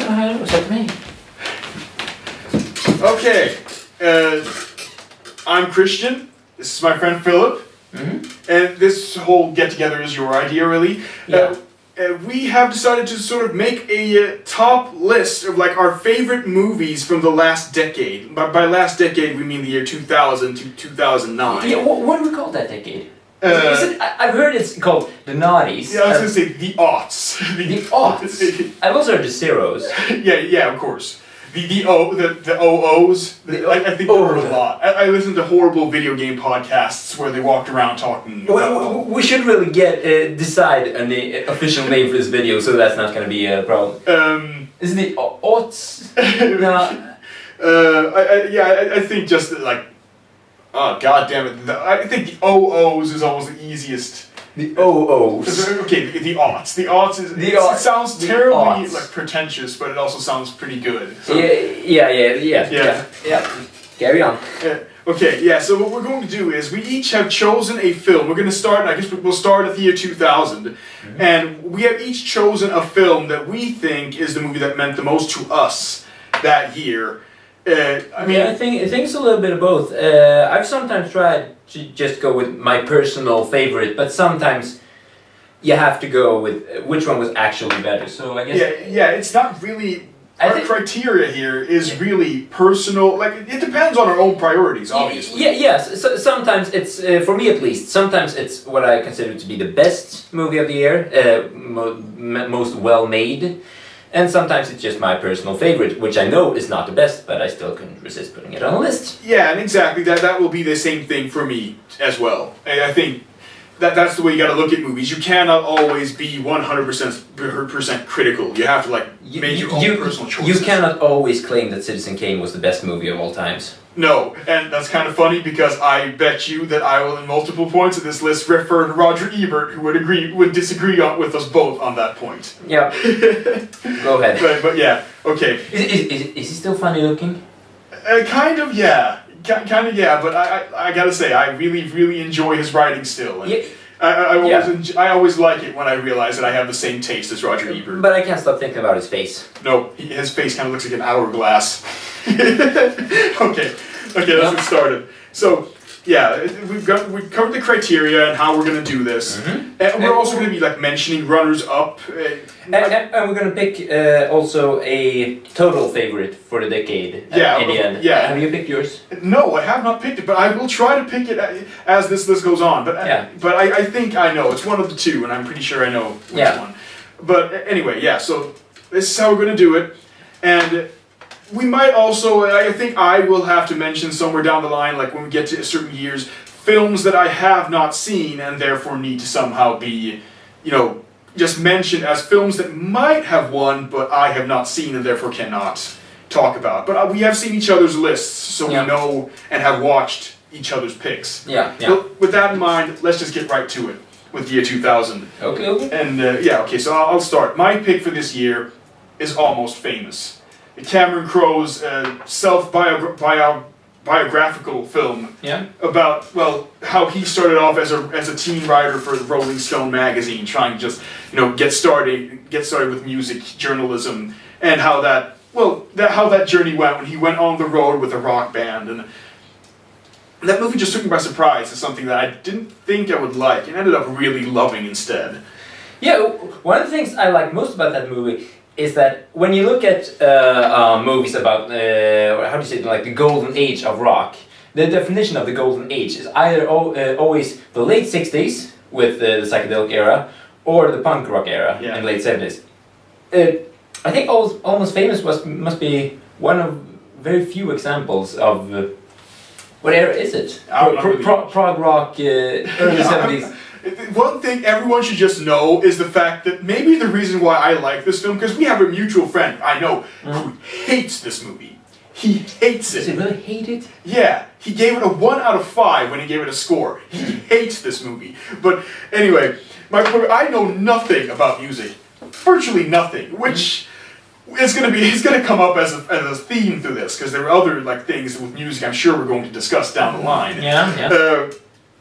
hello, is that me? Okay, I'm Christian. This is my friend Filip. And this whole get-together is your idea, really. Yeah. We have decided to sort of make a top list of like our favorite movies from the last decade. By last decade, we mean the year 2000 to 2009. Yeah, what do we call that decade? I've heard it's called the noughties. Yeah, I was going to say the aughts. The aughts? I've also heard the zeros. yeah, of course. The OOs. I think there were a lot. I listened to horrible video game podcasts where they walked around talking. We should really decide on the official name for this video, so that's not going to be a problem. Is it the aughts? No. I think just like, oh god damn it! I think the OOs is almost the easiest. The OOs. Okay, the aughts. The aughts is. It sounds terribly like pretentious, but it also sounds pretty good. So. Yeah. Carry on. Okay, yeah. So what we're going to do is we each have chosen a film. We're going to start. I guess we'll start at the year 2000, and we have each chosen a film that we think is the movie that meant the most to us that year. I think it's a little bit of both. I've sometimes tried to just go with my personal favorite, but sometimes you have to go with which one was actually better. So I guess it's not really our criteria here is really personal. Like it depends on our own priorities, obviously. Yes. So sometimes it's for me at least. Sometimes it's what I consider to be the best movie of the year, most well made. And sometimes it's just my personal favorite, which I know is not the best, but I still couldn't resist putting it on a list. Yeah, and exactly, that will be the same thing for me as well. I think that's the way you gotta look at movies. You cannot always be 100% critical. You have to make your own personal choices. You cannot always claim that Citizen Kane was the best movie of all times. No, and that's kind of funny because I bet you that I will, in multiple points of this list, refer to Roger Ebert, who would disagree with us both on that point. Yeah. Go ahead. But yeah, okay. Is he still funny looking? Kind of, yeah. Kind of, yeah. But I gotta say, I really enjoy his writing still. And I always like it when I realize that I have the same taste as Roger Ebert. But I can't stop thinking about his face. No, his face kind of looks like an hourglass. Okay, let's get started. So, yeah, we've covered the criteria and how we're gonna do this, and we're also gonna be mentioning runners up. And we're gonna pick also a total favorite for the decade. In the end. Yeah. Have you picked yours? No, I have not picked it, but I will try to pick it as this list goes on. But I think I know it's one of the two, and I'm pretty sure I know which one. But anyway, yeah. So this is how we're gonna do it, and. We might also, I think I will have to mention somewhere down the line, like when we get to certain years, films that I have not seen and therefore need to somehow be, just mentioned as films that might have won, but I have not seen and therefore cannot talk about. But we have seen each other's lists, so we know and have watched each other's picks. But with that in mind, let's just get right to it with the year 2000. Okay. And so I'll start. My pick for this year is Almost Famous. Cameron Crowe's self-biographical film about, how he started off as a teen writer for Rolling Stone magazine, trying to just, get started with music journalism, and how that journey went when he went on the road with a rock band. And that movie just took me by surprise as something that I didn't think I would like, and ended up really loving instead. Yeah, one of the things I like most about that movie is that when you look at movies about, how do you say it, like the golden age of rock, the definition of the golden age is either always the late 60s with the psychedelic era, or the punk rock era in the late 70s. I think Almost Famous must be one of very few examples of, what era is it? Prog rock, early 70s. One thing everyone should just know is the fact that maybe the reason why I like this film, because we have a mutual friend, I know, who hates this movie. He hates it. Does he really hate it? Yeah, he gave it a 1 out of 5 when he gave it a score. He hates this movie. But anyway, I know nothing about music, virtually nothing, which is gonna come up as a theme through this, because there are other things with music I'm sure we're going to discuss down the line.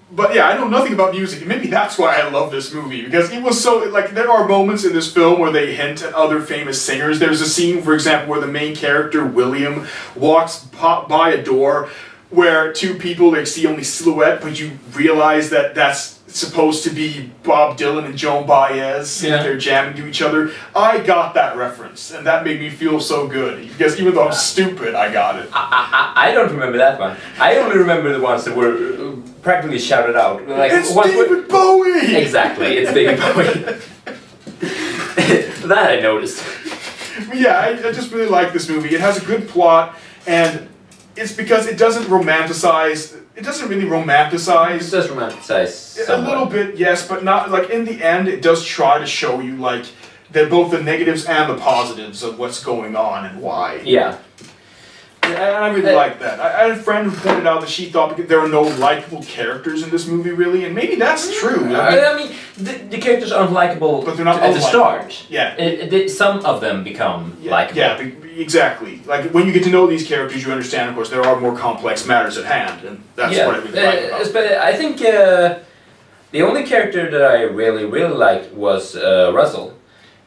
But yeah, I know nothing about music, and maybe that's why I love this movie, because it was so, like, there are moments in this film where they hint at other famous singers. There's a scene, for example, where the main character, William, walks by a door where two people, like, see only silhouette, but you realize that that's supposed to be Bob Dylan and Joan Baez, and they're jamming to each other. I got that reference, and that made me feel so good, because even though I'm stupid, I got it. I don't remember that one. I only remember the ones that were practically shouted out. Like, it's David Bowie! Exactly, it's David Bowie. That I noticed. Yeah, I just really like this movie. It has a good plot, and it's because it doesn't romanticize. It doesn't really romanticize. It does romanticize a little bit, yes, but not like in the end. It does try to show you like both the negatives and the positives of what's going on and why. Yeah. And I really like that. I had a friend who pointed out that she thought there are no likable characters in this movie, really, and maybe that's true. I mean the characters aren't likable, but they're not at the start. Yeah, some of them become likable. Yeah, exactly. Like when you get to know these characters, you understand, of course, there are more complex matters at hand, and that's what I really like about it. But I think the only character that I really liked was Russell,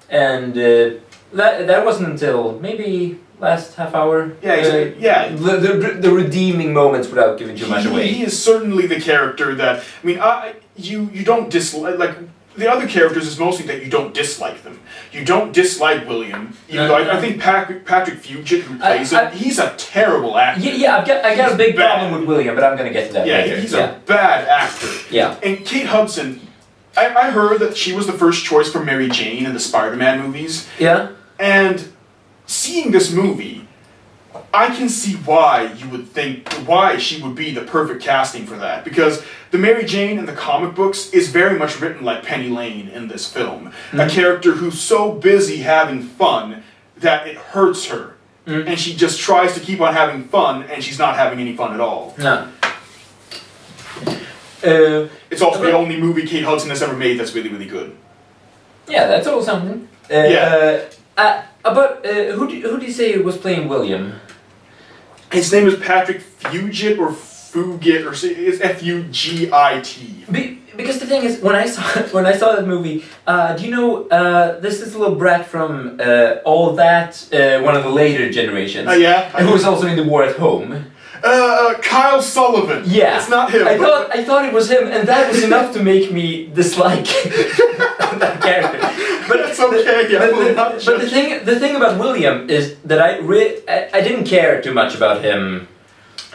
and that wasn't until maybe last half hour. Yeah, exactly. The redeeming moments without giving too much away. He is certainly the character that, I mean, you don't dislike, like, the other characters is mostly that you don't dislike them. You don't dislike William, even though I think Patrick Fugit, who plays him, he's a terrible actor. Yeah, I got a big problem with William, but I'm gonna get to that later. He's a bad actor. Yeah. And Kate Hudson, I heard that she was the first choice for Mary Jane in the Spider-Man movies. Yeah. And seeing this movie, I can see why you would think, why she would be the perfect casting for that. Because the Mary Jane in the comic books is very much written like Penny Lane in this film. Mm-hmm. A character who's so busy having fun that it hurts her. Mm-hmm. And she just tries to keep on having fun, and she's not having any fun at all. No. It's also the only movie Kate Hudson has ever made that's really, really good. Yeah, that's all something. But who do you say was playing William? His name is Patrick Fugit or Fugit, or it's F-U-G-I-T. Because the thing is, when I saw that movie, do you know there's this little brat from All That, one of the later generations. Yeah. Who was also in The War at Home. Kyle Sullivan. Yeah. It's not him. I thought it was him, and that was enough to make me dislike that character. But that's okay. But the thing about William is that I didn't care too much about him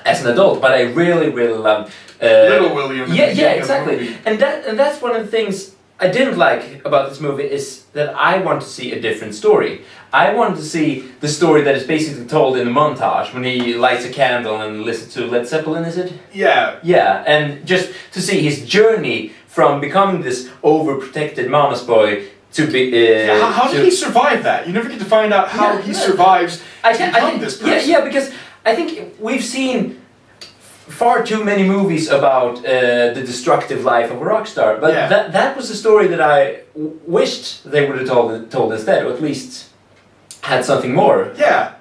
as an adult, but I really loved Little William. Yeah, exactly. And that's one of the things I didn't like about this movie is that I want to see a different story. I want to see the story that is basically told in a montage when he lights a candle and listens to Led Zeppelin, is it? Yeah. Yeah, and just to see his journey from becoming this overprotected mama's boy to be... how did he survive that? You never get to find out how he survives this person. Yeah, because I think we've seen far too many movies about the destructive life of a rock star, but that was the story that I wished they would have told instead, or at least had something more. I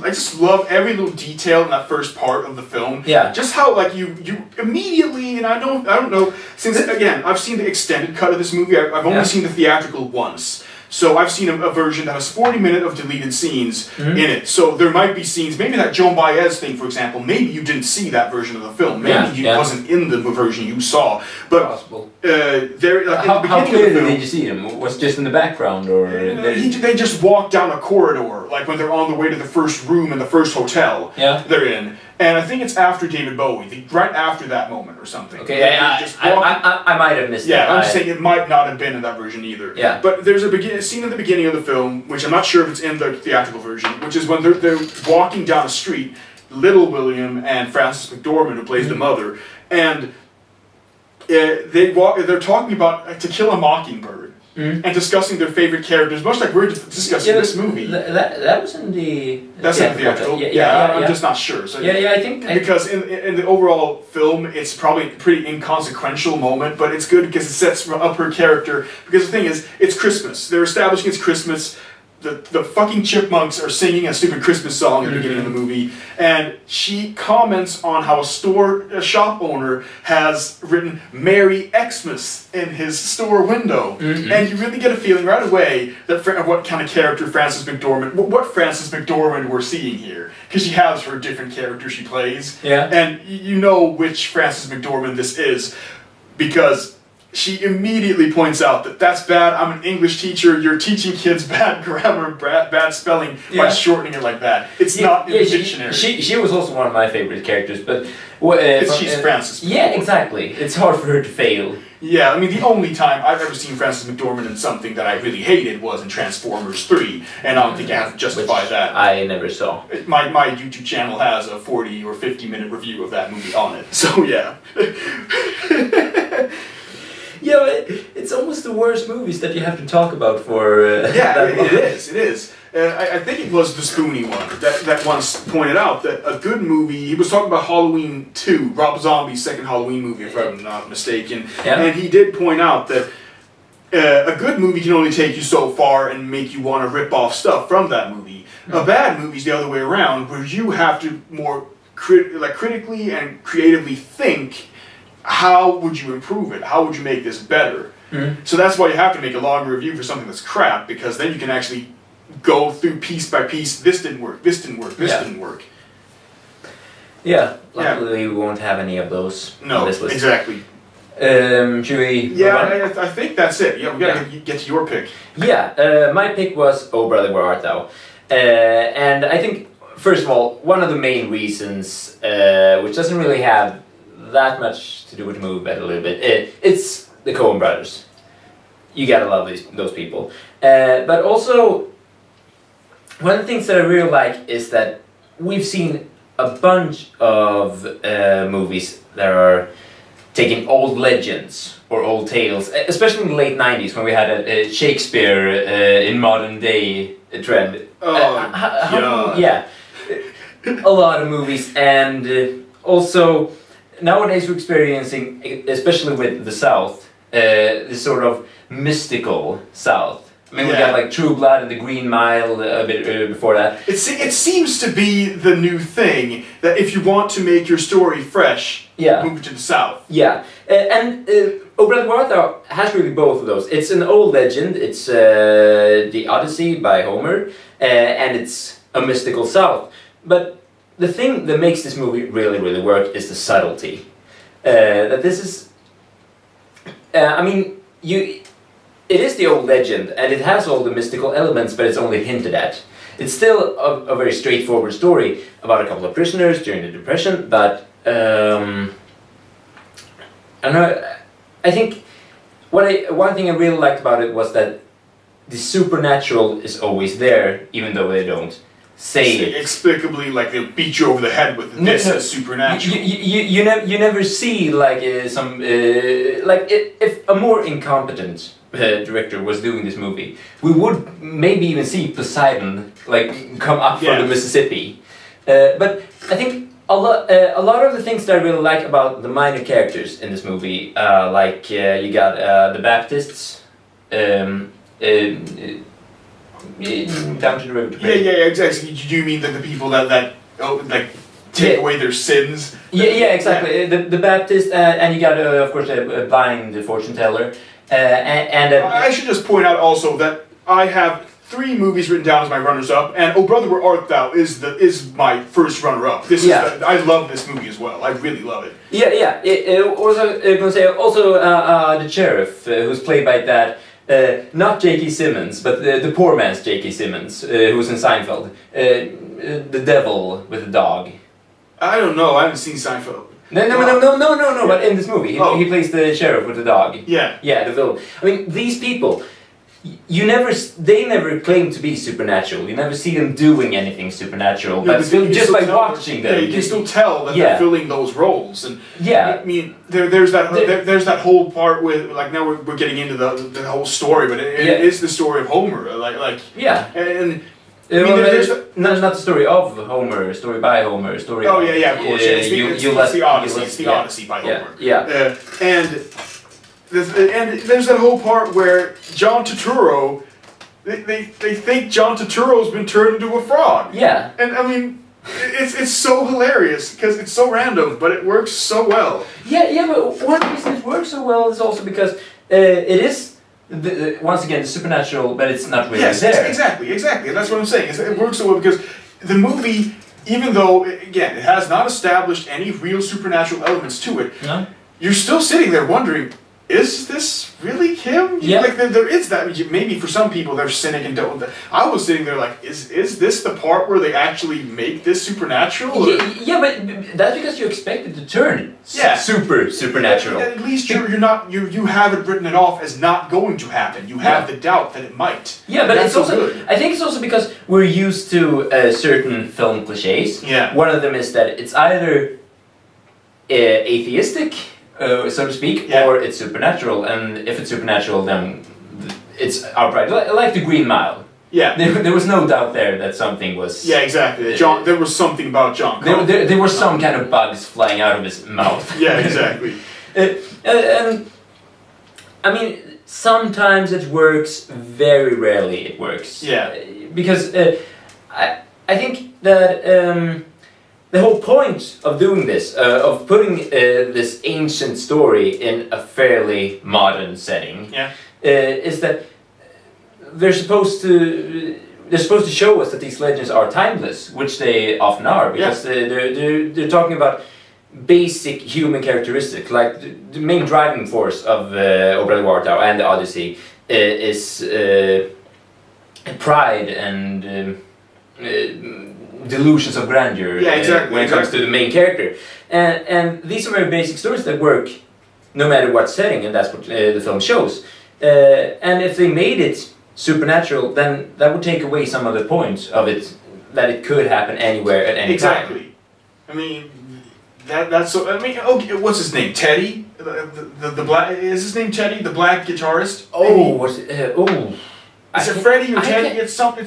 just love every little detail in that first part of the film. Yeah. Just how like you immediately, and I don't know, since again I've seen the extended cut of this movie. I've only seen the theatrical once. So I've seen a version that has 40 minutes of deleted scenes in it. So there might be scenes, maybe that Joan Baez thing, for example, maybe you didn't see that version of the film. Maybe it wasn't in the version you saw. But possible. How clearly did you see him? Was it just in the background, or they just walk down a corridor, like when they're on the way to the first room in the first hotel they're in. And I think it's after David Bowie, right after that moment or something. Okay, I might have missed that. Yeah, I'm just saying it might not have been in that version either. Yeah. But there's a scene at the beginning of the film, which I'm not sure if it's in the theatrical version, which is when they're walking down a street, Little William and Frances McDormand, who plays the mother, and they're talking about To Kill a Mockingbird. And discussing their favorite characters, much like we're discussing this movie. That was in the... That's in the theatrical? I'm just not sure. So I think... Because in the overall film, it's probably a pretty inconsequential moment, but it's good because it sets up her character. Because the thing is, it's Christmas. They're establishing it's Christmas. the fucking chipmunks are singing a stupid Christmas song at the beginning of the movie, and she comments on how a shop owner has written "Merry Xmas" in his store window, and you really get a feeling right away that what kind of character what Frances McDormand we're seeing here, because she has her different characters she plays, and you know which Frances McDormand this is, because she immediately points out that that's bad. I'm an English teacher. You're teaching kids bad grammar, bad spelling by shortening it like that. It's not in the dictionary. She was also one of my favorite characters, but she's Frances. Yeah, exactly. It's hard for her to fail. Yeah, I mean, the only time I've ever seen Frances McDormand in something that I really hated was in Transformers 3, and I don't think I have to justify that. I never saw. My YouTube channel has a 40 or 50 minute review of that movie on it, so yeah. Yeah, but it's almost the worst movies that you have to talk about for. It is. I think it was the Spoonie one that once pointed out that a good movie. He was talking about Halloween 2, Rob Zombie's second Halloween movie, if I'm not mistaken, and he did point out that a good movie can only take you so far and make you want to rip off stuff from that movie. A bad movie's the other way around, where you have to more critically and creatively think. How would you improve it? How would you make this better? So that's why you have to make a long review for something that's crap, because then you can actually go through piece by piece. This didn't work. This didn't work. This didn't work. Yeah. Luckily, we won't have any of those. No, exactly. Should we? Yeah, I think that's it. Yeah, we gotta get to your pick. Yeah, my pick was "Oh Brother, Where Art Thou," and I think first of all, one of the main reasons, which doesn't really have that much to do with the movie, but a little bit. It's the Coen brothers. You gotta love those people. But also, one of the things that I really like is that we've seen a bunch of movies that are taking old legends or old tales, especially in the late 90s when we had a Shakespeare in modern day trend. Yeah. A lot of movies, and also nowadays we're experiencing, especially with the South, this sort of mystical South. I mean, we got like True Blood and The Green Mile a bit before that. It seems to be the new thing, that if you want to make your story fresh, move it to the South. Yeah, and Oh Brother, Where Art Thou has really both of those. It's an old legend, it's the Odyssey by Homer, and it's a mystical South. But the thing that makes this movie really, really work is the subtlety. That this is... I mean, it is the old legend, and it has all the mystical elements, but it's only hinted at. It's still a very straightforward story about a couple of prisoners during the Depression, but... I think one thing I really liked about it was that the supernatural is always there, even though they don't say it. Inexplicably, like they beat you over the head with this is supernatural. You never see like if a more incompetent director was doing this movie, we would maybe even see Poseidon like come up from the Mississippi. But I think a lot of the things that I really like about the minor characters in this movie, like you got the Baptists. Down to the river to pray. Yeah, exactly. Do you mean the people that take away their sins? Yeah, exactly. The Baptist, and you got of course a blind fortune teller, and I should just point out also that I have 3 movies written down as my runners-up, and Oh Brother, Where Art Thou is my first runner-up. I love this movie as well. I really love it. Also, I'm gonna say the sheriff, who's played by that. Not J.K. Simmons, but the poor man's J.K. Simmons, who's in Seinfeld. The devil with the dog. I don't know. I haven't seen Seinfeld. No. But in this movie, he plays the sheriff with the dog. Yeah, the villain. I mean, these people, they never claim to be supernatural. You never see them doing anything supernatural. But just by watching them, you can still tell that they're filling those roles. And I mean, there's that whole part with like now we're getting into the whole story, but it is the story of Homer. And I mean, not the story of Homer, story by Homer, story. Oh of course. It's the Odyssey. It's the Odyssey by Homer. And there's that whole part where John Turturro they think John Turturro's been turned into a frog. Yeah. And I mean, it's so hilarious because it's so random, but it works so well. Yeah, but one reason it works so well is also because it is once again supernatural, but it's not really there. Exactly. That's what I'm saying. It works so well because the movie, even though again it has not established any real supernatural elements to it, you're still sitting there wondering, is this really him? Yeah. Like there is that. Maybe for some people they're cynic and don't. I was sitting there like, is this the part where they actually make this supernatural? Yeah, but that's because you expect it to turn supernatural. At least you're not you haven't written it off as not going to happen. You have the doubt that it might. Yeah, but that's it's also good. I think it's also because we're used to certain film cliches. Yeah. One of them is that it's either atheistic, so to speak, or it's supernatural, and if it's supernatural, then it's outright. Like the Green Mile. Yeah. There was no doubt there that something was... Yeah, exactly. There was something about John. There were some kind of bugs flying out of his mouth. Yeah, exactly. And I mean, sometimes it works, very rarely it works. Yeah. Because I think that... the whole point of doing this, of putting this ancient story in a fairly modern setting, is that they're supposed to show us that these legends are timeless, which they often are, because they're talking about basic human characteristics, like the main driving force of Obra de Wartau and the Odyssey is pride and delusions of grandeur when it comes to the main character. And these are very basic stories that work no matter what setting, and that's what the film shows. And if they made it supernatural, then that would take away some of the points of it, that it could happen anywhere at any time. I mean, that's so. I mean, okay, what's his name? Teddy? The black, is his name Teddy? The black guitarist? Oh, what's it? Is it Freddie or Teddy? It's something.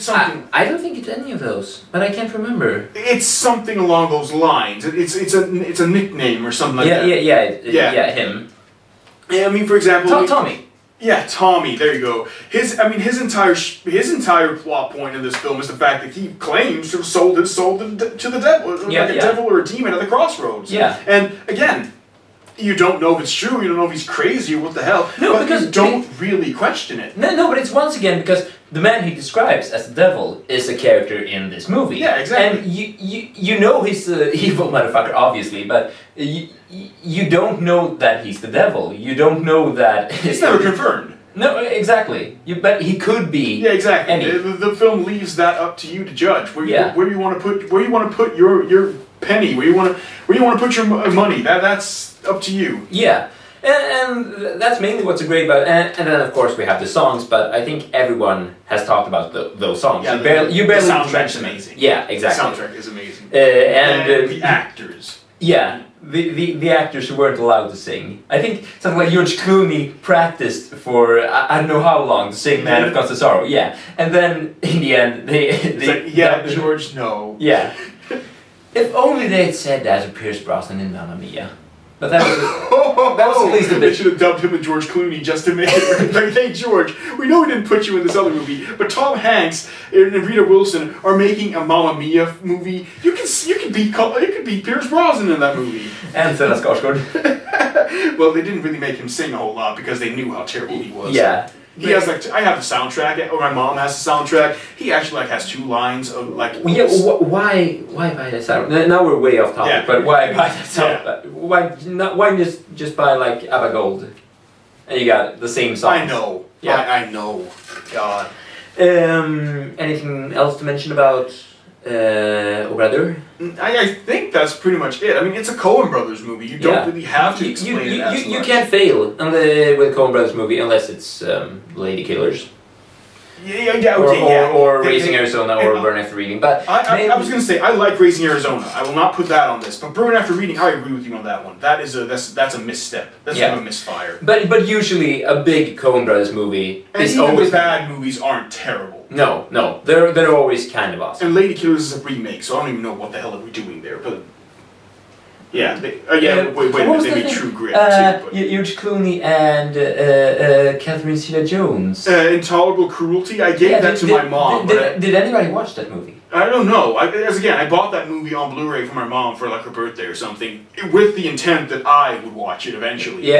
I don't think it's any of those, but I can't remember. It's something along those lines. It's a nickname or something like that. Yeah, him. Yeah, I mean, for example, Tommy. Yeah, Tommy. There you go. His entire plot point in this film is the fact that he claims to have sold his soul to the devil, like a devil or a demon at the crossroads. Yeah. And again, you don't know if it's true, you don't know if he's crazy or what the hell, but because you don't really question it. No, but it's once again because the man he describes as the devil is a character in this movie. Yeah, exactly. And you know he's an evil motherfucker, obviously, but you don't know that he's the devil. You don't know that... It's never confirmed. No, exactly. But he could be... Yeah, exactly. The film leaves that up to you to judge. Where you want to put your penny, where you want to put your money. That's up to you. Yeah, and that's mainly what's so great about it. And then of course we have the songs, but I think everyone has talked about those songs. Yeah, you barely the soundtrack's amazing. Yeah, exactly. The soundtrack is amazing. And the actors. Yeah, the actors who weren't allowed to sing. I think something like George Clooney practiced for I don't know how long to sing Man of Constant Sorrow. Yeah, and then in the end George, no. Yeah. If only they had said that to Pierce Brosnan in Mamma Mia. But that was at least a bit... They should have dubbed him and George Clooney just to make it like, hey George, we know we didn't put you in this other movie, but Tom Hanks and Rita Wilson are making a Mamma Mia movie. You could be Pierce Brosnan in that movie. And Stellan Skarsgård. Well, they didn't really make him sing a whole lot because they knew how terrible he was. Yeah. He has I have the soundtrack, or my mom has the soundtrack. He actually has 2 lines of Why buy that sound? Now we're way off topic, but why buy that sound? Yeah. Why just buy like ABBA Gold, and you got the same songs? I know. Yeah, I know. God. Anything else to mention about Brother? I think that's pretty much it. I mean, it's a Coen Brothers movie. You don't really have to explain it as much. You can't fail with a Coen Brothers movie unless it's Lady Killers. Or Raising Arizona or Burn After Reading. But I was going to say, I like Raising Arizona. I will not put that on this. But Burn After Reading, I agree with you on that one. That's a misstep. That's a misfire. But usually a big Coen Brothers movie is always... the bad movies aren't terrible. No. They're always kind of awesome. And Lady Killers is a remake, so I don't even know what the hell we're doing there. But Yeah, they made True Grit too. George Clooney and Catherine Zeta-Jones. Intolerable Cruelty. I gave that to my mom. Did anybody watch that movie? I don't know. I bought that movie on Blu-ray for my mom for like her birthday or something, with the intent that I would watch it eventually.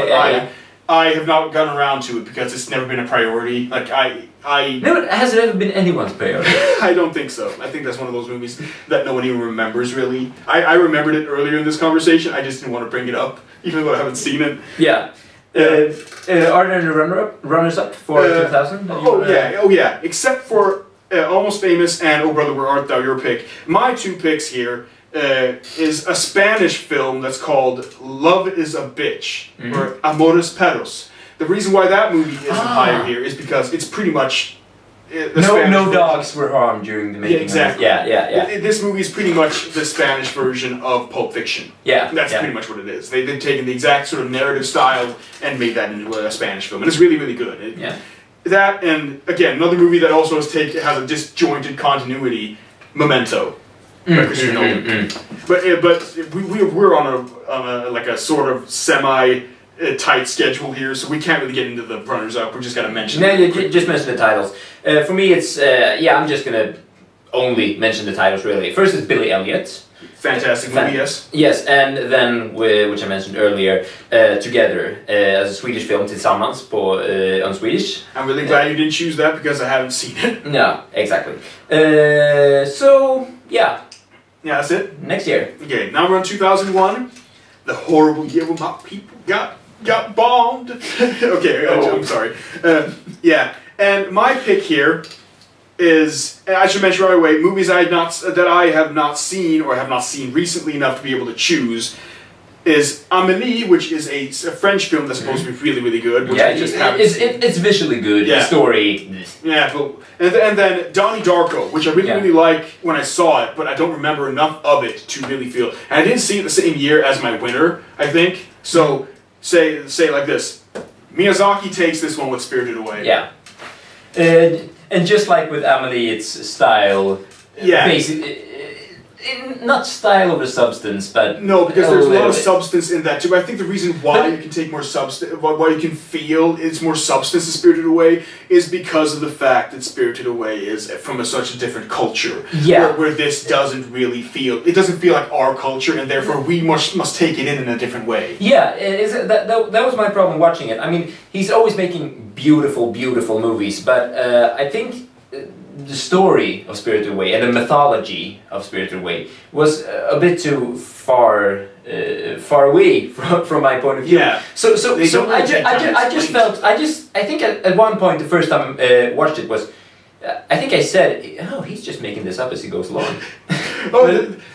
I have not gotten around to it because it's never been a priority. Like No, it hasn't ever been anyone's priority. I don't think so. I think that's one of those movies that no one even remembers, really. I remembered it earlier in this conversation, I just didn't want to bring it up, even though I haven't seen it. Yeah. Are there any runners-up for 2000? Oh yeah. Except for Almost Famous and Oh Brother, Where Art Thou, your pick. My two picks here is a Spanish film that's called Love is a Bitch, or Amores Perros. The reason why that movie isn't higher here is because it's pretty much... No dogs were harmed during the making. Yeah, exactly. Yeah. This movie is pretty much the Spanish version of Pulp Fiction. Yeah. That's pretty much what it is. They've taken the exact sort of narrative style and made that into a Spanish film. And it's really, really good. That, and again, another movie that also has a disjointed continuity, Memento. By Christopher Nolan. But we're on a sort of semi-tight schedule here, so we can't really get into the runners-up. We're just gonna mention. No, you just mention the titles. For me, it's I'm just gonna only mention the titles really. First is Billy Elliot. Fantastic movie, yes. Yes, and then which I mentioned earlier, Together, as a Swedish film, Tillsammans on Swedish. I'm really glad you didn't choose that because I haven't seen it. No, exactly. So yeah. Yeah, that's it. Next year. Okay, now we're on 2001, the horrible year when my people got bombed. Okay, I'm sorry. And my pick here is, I should mention right away, movies that I have not seen or have not seen recently enough to be able to choose. Is Amélie, which is a French film that's supposed to be really, really good. Which I just haven't seen. It's visually good. The story. Yeah, and then Donnie Darko, which I really like when I saw it, but I don't remember enough of it to really feel. And I didn't see it the same year as my winner, I think. So say it like this: Miyazaki takes this one with Spirited Away. Yeah. And just like with Amélie, it's style. Yeah. Basically. Not style over substance, but no, because there's a lot of substance in that too. But I think the reason why you can take more substance, why you can feel it's more substance in Spirited Away, is because of the fact that Spirited Away is from such a different culture. Yeah. Where this doesn't really feel, it doesn't feel like our culture, and therefore we must take it in a different way. Yeah, that was my problem watching it. I mean, he's always making beautiful, beautiful movies, but I think the story of Spirited Away and the mythology of Spirited Away was a bit too far away from my point of view. Yeah. So I think at one point the first time I watched it was, I think I said, he's just making this up as he goes along.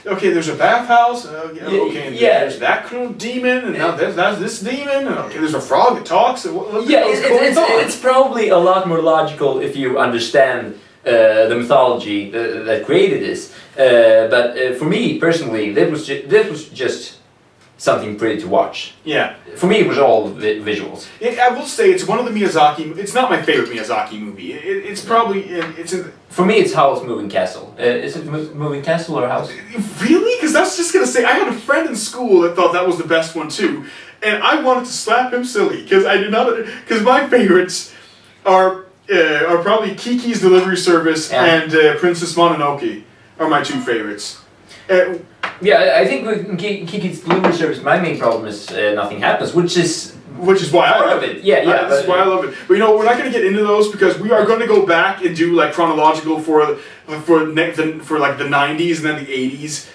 Okay, there's a bathhouse. There's that cool demon, and now there's this demon. And okay, there's a frog that talks. It's probably a lot more logical if you understand the mythology that created this. But for me personally, that was just something pretty to watch. Yeah. For me, it was all visuals. I will say it's one of the Miyazaki. It's not my favorite Miyazaki movie. It's probably For me, it's Howl's Moving Castle. Is it Moving Castle or House? Really? Because I was just gonna say I had a friend in school that thought that was the best one too, and I wanted to slap him silly because I did not. Because my favorites are probably Kiki's Delivery Service and Princess Mononoke are my two favorites. I think with Kiki's Delivery Service, my main problem is Nothing Happens, which is why I love it. That's why I love it. But we're not going to get into those because we are going to go back and do like chronological for like the 90s and then the 80s.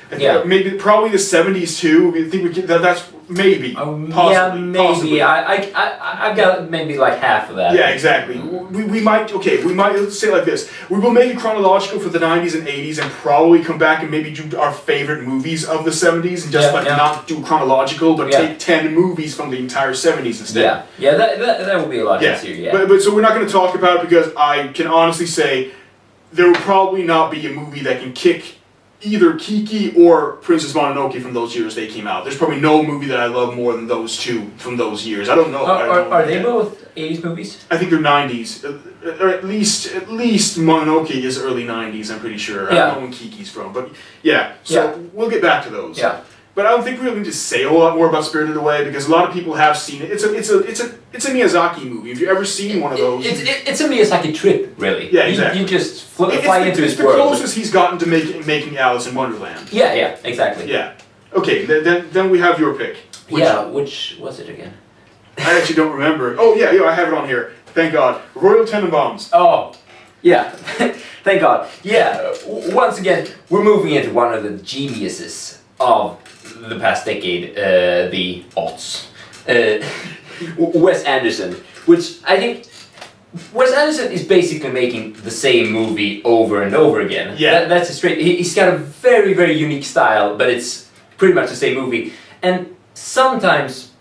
Maybe probably the 70s too. I think that's maybe possibly. Yeah, maybe. Possibly. I've got maybe like half of that. Yeah, exactly. We might let's say it like this. We will make it chronological for the 90s and 80s and probably come back and maybe do our favorite movies of the 70s and just not do chronological but take 10 movies from the entire 70s instead. Yeah, that would be a lot easier. Yeah. But so we're not going to talk about it because I can honestly say there will probably not be a movie that can kick either Kiki or Princess Mononoke from those years they came out. There's probably no movie that I love more than those two from those years. I don't know. Are they both 80s movies? I think they're 90s. Or at least Mononoke is early 90s, I'm pretty sure. I don't know when Kiki's from. But so we'll get back to those. Yeah. But I don't think we really need to say a whole lot more about Spirited Away because a lot of people have seen it. It's a Miyazaki movie. If you've ever seen one of those, it's a Miyazaki trip, really. Yeah, exactly. You just fly into his world. It's the closest he's gotten to making Alice in Wonderland. Yeah, exactly. Yeah. Okay, then we have your pick. Which was it again? I actually don't remember. Oh yeah, I have it on here. Thank God. Royal Tenenbaums. Oh, yeah. Thank God. Yeah. Once again, we're moving into one of the geniuses of the past decade, the aughts. Wes Anderson, which I think Wes Anderson is basically making the same movie over and over again. Yeah. That's a straight. He's got a very, very unique style, but it's pretty much the same movie. And sometimes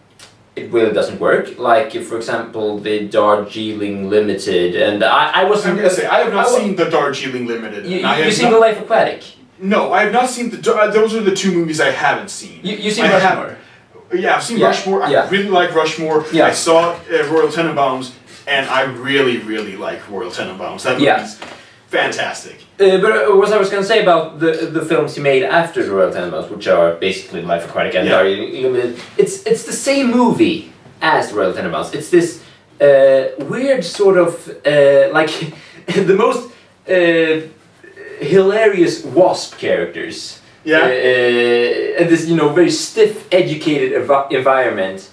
it really doesn't work. Like, for example, the Darjeeling Limited, and I wasn't. I'm gonna say I have not seen the Darjeeling Limited. You've seen The Life Aquatic. No, I have not seen those are the two movies I haven't seen. You've seen Rushmore? Yeah, I've seen Rushmore. I really like Rushmore. Yeah. I saw Royal Tenenbaums, and I really, really like Royal Tenenbaums. That movie's fantastic. But what I was going to say about the films he made after the Royal Tenenbaums, which are basically Life Aquatic and Darjeeling Limited, it's the same movie as the Royal Tenenbaums. It's this weird sort of like the most hilarious wasp characters. Yeah. And this, very stiff, educated environment.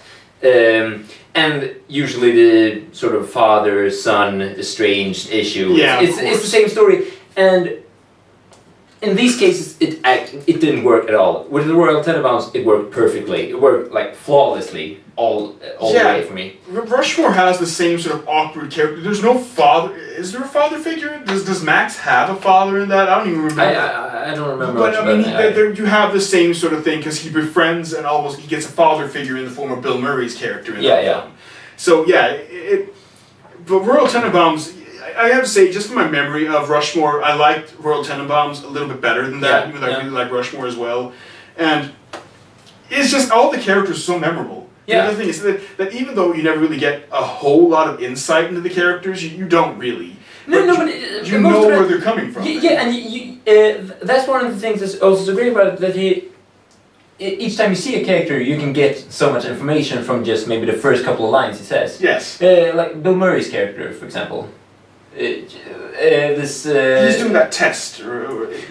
And usually the sort of father-son estranged issue. Yeah, it's the same story. And in these cases, it didn't work at all. With the Royal Tenenbaums, it worked perfectly. It worked like flawlessly all the way for me. Rushmore has the same sort of awkward character. There's no father. Is there a father figure? Does Max have a father in that? I don't even remember. I don't remember. But I mean, you have the same sort of thing because he befriends and he gets a father figure in the form of Bill Murray's character in that film. So but Royal Tenenbaums, I have to say, just from my memory of Rushmore, I liked Royal Tenenbaums a little bit better than that, even though I really like Rushmore as well. And it's just, all the characters are so memorable. Yeah. The other thing is that even though you never really get a whole lot of insight into the characters, you don't really. But you know where they're coming from. Yeah, and that's one of the things that's also so great about it, that each time you see a character, you can get so much information from just maybe the first couple of lines he says. Yes. Like Bill Murray's character, for example. He's doing that test. It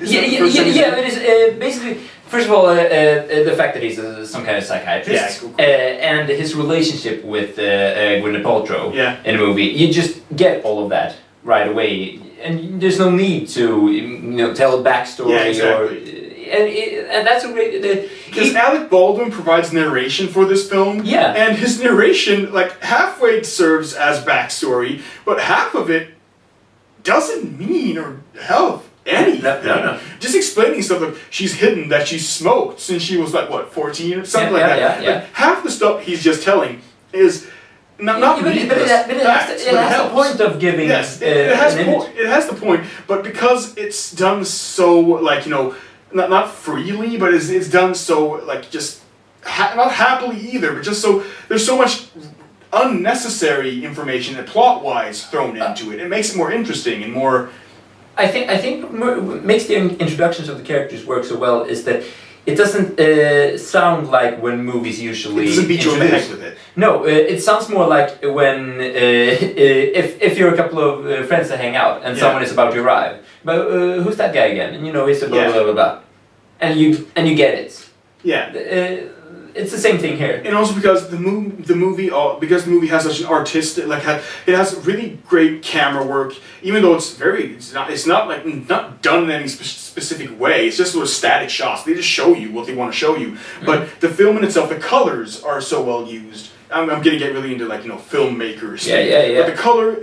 is basically. First of all, the fact that he's some kind of psychiatrist, and his relationship with Gwyneth Paltrow in the movie, you just get all of that right away, and there's no need to tell a backstory. Yeah, exactly. And that's a great. Because Alec Baldwin provides narration for this film, and his narration, like, halfway serves as backstory, but half of it doesn't mean or help anything. No. Just explaining stuff like she's hidden that she smoked since she was like 14 or something like that. Yeah. Like, half the stuff he's just telling is not meaningless facts, it has the point of giving. Yes, it has the point, but because it's done so like not freely, but it's done so like just not happily either, but just so there's so much unnecessary information and plot-wise thrown into it. It makes it more interesting and more. I think what makes the introductions of the characters work so well is that it doesn't sound like when movies usually. It doesn't beat you in the head with it. No, it sounds more like when if you're a couple of friends that hang out and someone is about to arrive. But who's that guy again? And he's a blah blah blah blah, and you get it. Yeah. It's the same thing here. And also because the movie has such an artistic, it has really great camera work. Even though it's not done in any specific way. It's just sort of static shots. They just show you what they want to show you. Mm-hmm. But the film in itself, the colors are so well used. I'm going to get really into filmmakers. Yeah. But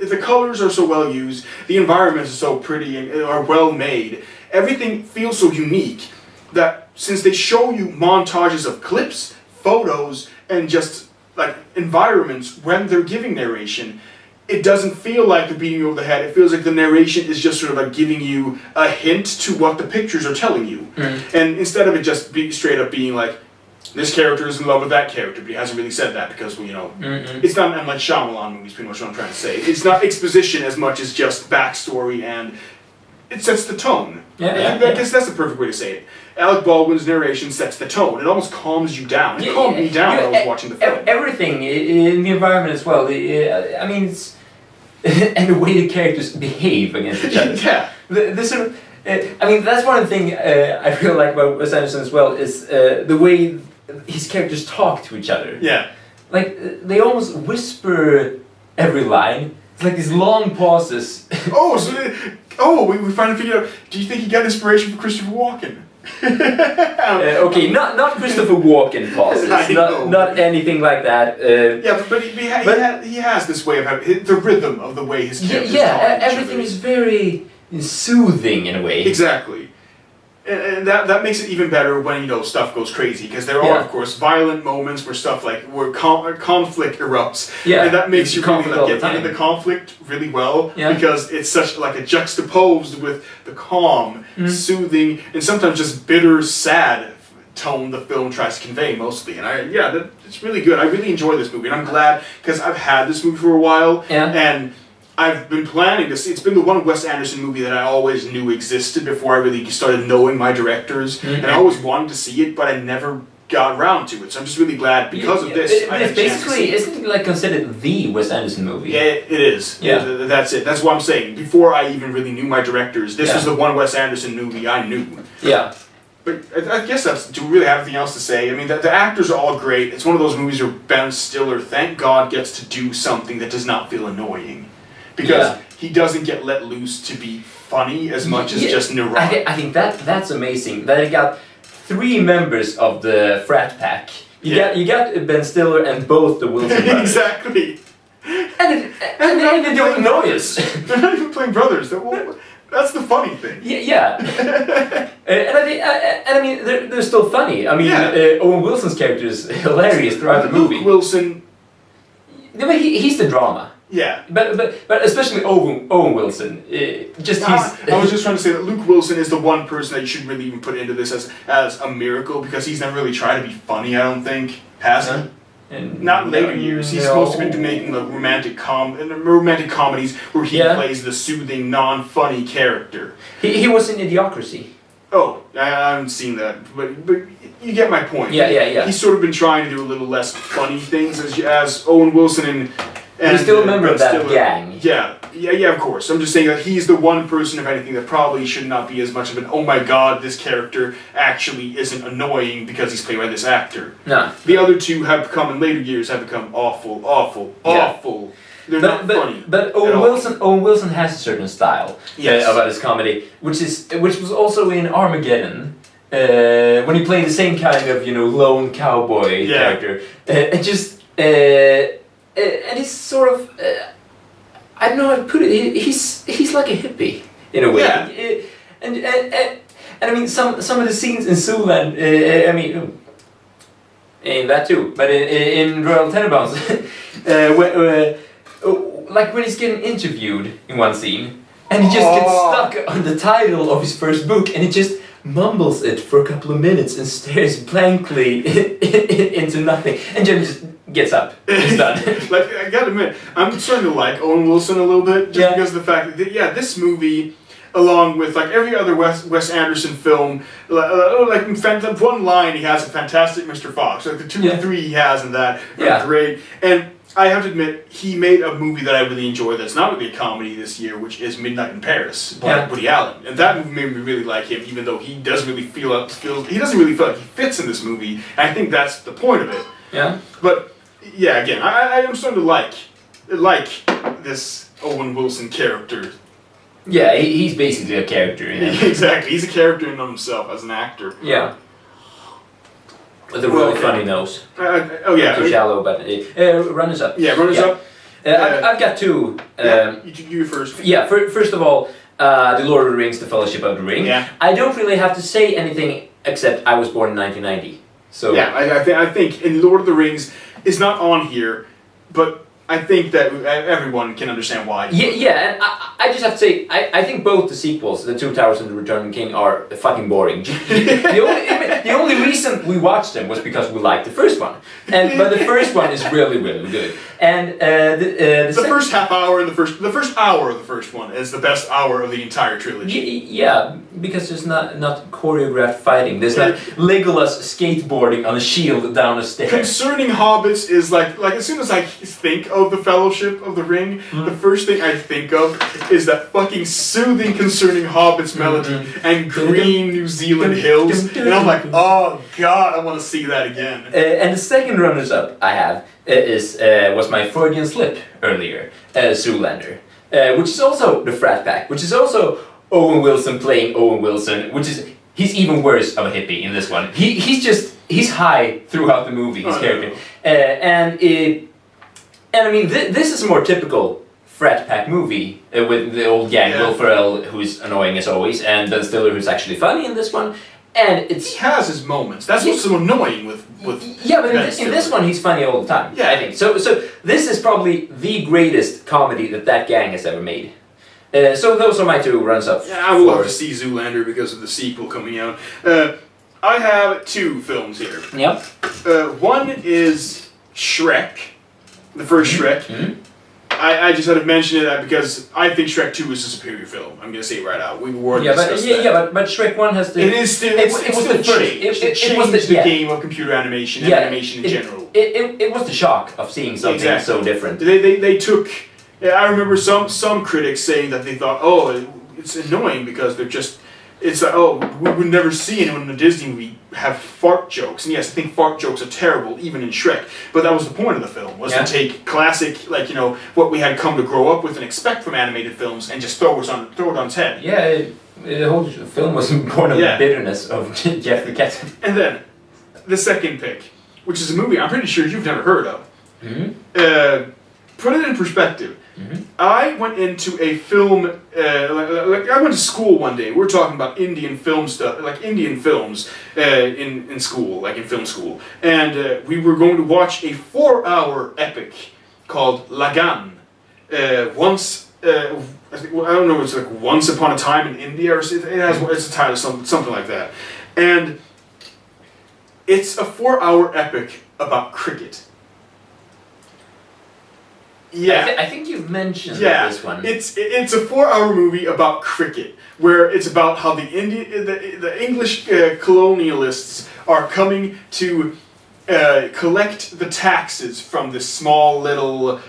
the colors are so well used. The environments are so pretty and are well made. Everything feels so unique that since they show you montages of clips, photos, and just like environments when they're giving narration, it doesn't feel like they're beating you over the head. It feels like the narration is just sort of like giving you a hint to what the pictures are telling you. Mm. And instead of it just straight up being like, this character is in love with that character, but he hasn't really said that because, it's not unlike Shyamalan movies, pretty much what I'm trying to say. It's not exposition as much as just backstory and it sets the tone. Yeah, I guess that's the perfect way to say it. Alec Baldwin's narration sets the tone. It almost calms you down. It calmed me down when I was watching the film. Everything in the environment as well. I mean, it's and the way the characters behave against each other. Yeah. The sort of, I mean, that's one thing I really like about Wes Anderson as well is the way his characters talk to each other. Yeah. Like they almost whisper every line. It's like these long pauses. We finally figured out. Do you think he got inspiration from Christopher Walken? Okay, not Christopher Walken pauses, not anything like that. But he has this way of having the rhythm of the way his characters talk. Everything is very soothing in a way. Exactly. And that makes it even better when, stuff goes crazy, because there are, of course, violent moments where conflict erupts. Yeah. And that makes you really get into the conflict really well, because it's such like a juxtaposed with the calm, soothing, and sometimes just bitter, sad tone the film tries to convey mostly. And it's really good. I really enjoy this movie, and I'm glad, because I've had this movie for a while, and I've been planning to see. It's been the one Wes Anderson movie that I always knew existed before I really started knowing my directors, and I always wanted to see it, but I never got around to it. So I'm just really glad because of this. It's basically, isn't it like considered the Wes Anderson movie? Yeah, it is. Yeah, that's it. That's what I'm saying. Before I even really knew my directors, this was the one Wes Anderson movie I knew. Yeah. But I guess do we really have anything else to say? I mean, the actors are all great. It's one of those movies where Ben Stiller, thank God, gets to do something that does not feel annoying. Because he doesn't get let loose to be funny as much as just neurotic. I think that's amazing. That he got 3 members of the frat pack. You got Ben Stiller and both the Wilson brothers. Exactly. And they don't notice. They're not even playing brothers. That's the funny thing. Yeah. I mean, they're still funny. I mean, Owen Wilson's character is hilarious throughout the movie. Luke Wilson. But he's the drama. Yeah, but especially Owen Wilson, I was just trying to say that Luke Wilson is the one person that you should really even put into this as a miracle, because he's never really tried to be funny. I don't think, has he? And not in later years. He's supposed to be making like romantic comedies where he plays the soothing, non-funny character. He was in Idiocracy. Oh, I haven't seen that, but you get my point. Yeah. He's sort of been trying to do a little less funny things as Owen Wilson and he's still a member of that gang. Yeah, of course. I'm just saying that he's the one person, if anything, that probably should not be as much of an, oh my god, this character actually isn't annoying because he's played by this actor. No. The other two have become, in later years, awful. They're not funny. But Owen Wilson has a certain style about his comedy, which was also in Armageddon. When he played the same kind of, lone cowboy character. And he's sort of, I don't know how to put it. He's like a hippie in a way. Yeah. And I mean some of the scenes in Zoolander. I mean, in that too. But in Royal Tenenbaums, like when he's getting interviewed in one scene, and he just gets stuck on the title of his first book, and he just mumbles it for a couple of minutes and stares blankly into nothing, and then just gets up. It's done. Like, I gotta admit, I'm starting to like Owen Wilson a little bit, just because of the fact that, this movie, along with like every other Wes Anderson film, like in fact, one line he has a fantastic Mr. Fox, like the 2 or 3 he has in that are great. And I have to admit, he made a movie that I really enjoy that's not really a comedy this year, which is Midnight in Paris by Woody Allen. And that movie made me really like him, even though he doesn't really feel like he fits in this movie. And I think that's the point of it. Yeah. But again, I am starting to like this Owen Wilson character. Yeah, he's basically a character. Exactly, he's a character in himself as an actor. Yeah. With a really funny nose. Too shallow, but runners up. Yeah, runners up. I've got 2. You do first. Yeah, first of all, The Lord of the Rings, The Fellowship of the Ring. Yeah. I don't really have to say anything except I was born in 1990. So I think in Lord of the Rings, it's not on here, but I think that everyone can understand why. Yeah, and I just have to say, I think both the sequels, The Two Towers and The Return of the King, are fucking boring. the only reason we watched them was because we liked the first one, but the first one is really, really good. And the first half hour and the first hour of the first one is the best hour of the entire trilogy. Yeah, because there's not choreographed fighting. There's not Legolas skateboarding on a shield down a stair. Concerning hobbits is like as soon as I think of the Fellowship of the Ring, the first thing I think of is that fucking soothing Concerning Hobbits melody and green New Zealand hills, and I'm like, oh god, I want to see that again. And the second runners-up I have was my Freudian slip earlier, Zoolander, which is also the Frat Pack, which is also Owen Wilson playing Owen Wilson, he's even worse of a hippie in this one. He's high throughout the movie, his character, and I mean, this is a more typical Frat Pack movie with the old gang, Will Ferrell, who's annoying as always, and Ben Stiller, who's actually funny in this one. And he has his moments. That's what's so annoying with yeah, but in this one he's funny all the time. Yeah, I think so. This is probably the greatest comedy that gang has ever made. So those are my two runs-ups. Yeah, I would love to see Zoolander because of the sequel coming out. I have two films here. Yep. One is Shrek, the first Shrek. Mm-hmm. I just had to mention that because I think Shrek 2 is a superior film. I'm going to say it right out. We were discussing that. But Shrek 1 has the... It is still... It was the change. It was the game of computer animation and animation in general. It was the shock of seeing something so different. They took... I remember some critics saying that they thought, oh, it's annoying because they're just... It's like, oh, we would never see anyone in a Disney movie have fart jokes. And yes, I think fart jokes are terrible, even in Shrek. But that was the point of the film, was to take classic, what we had come to grow up with and expect from animated films and just throw it on its head. Yeah, the whole film was born of the bitterness of Jeffrey Ketton. And then, the second pick, which is a movie I'm pretty sure you've never heard of. Mm-hmm. Put it in perspective. Mm-hmm. I went into a film, I went to school one day, we were talking about Indian film stuff, like Indian films in school, like in film school. And we were going to watch a 4-hour epic called Lagaan. I don't know, it's like Once Upon a Time in India, or it's a title, something like that. And it's a 4-hour epic about cricket. Yeah, I think you've mentioned this one. It's a 4-hour movie about cricket, where it's about how the English colonialists are coming to collect the taxes from this small little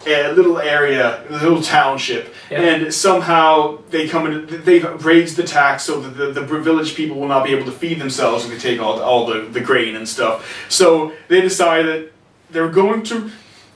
area, little township, and somehow they've raised the tax so that the village people will not be able to feed themselves if they take all the grain and stuff. So they decide that they're going to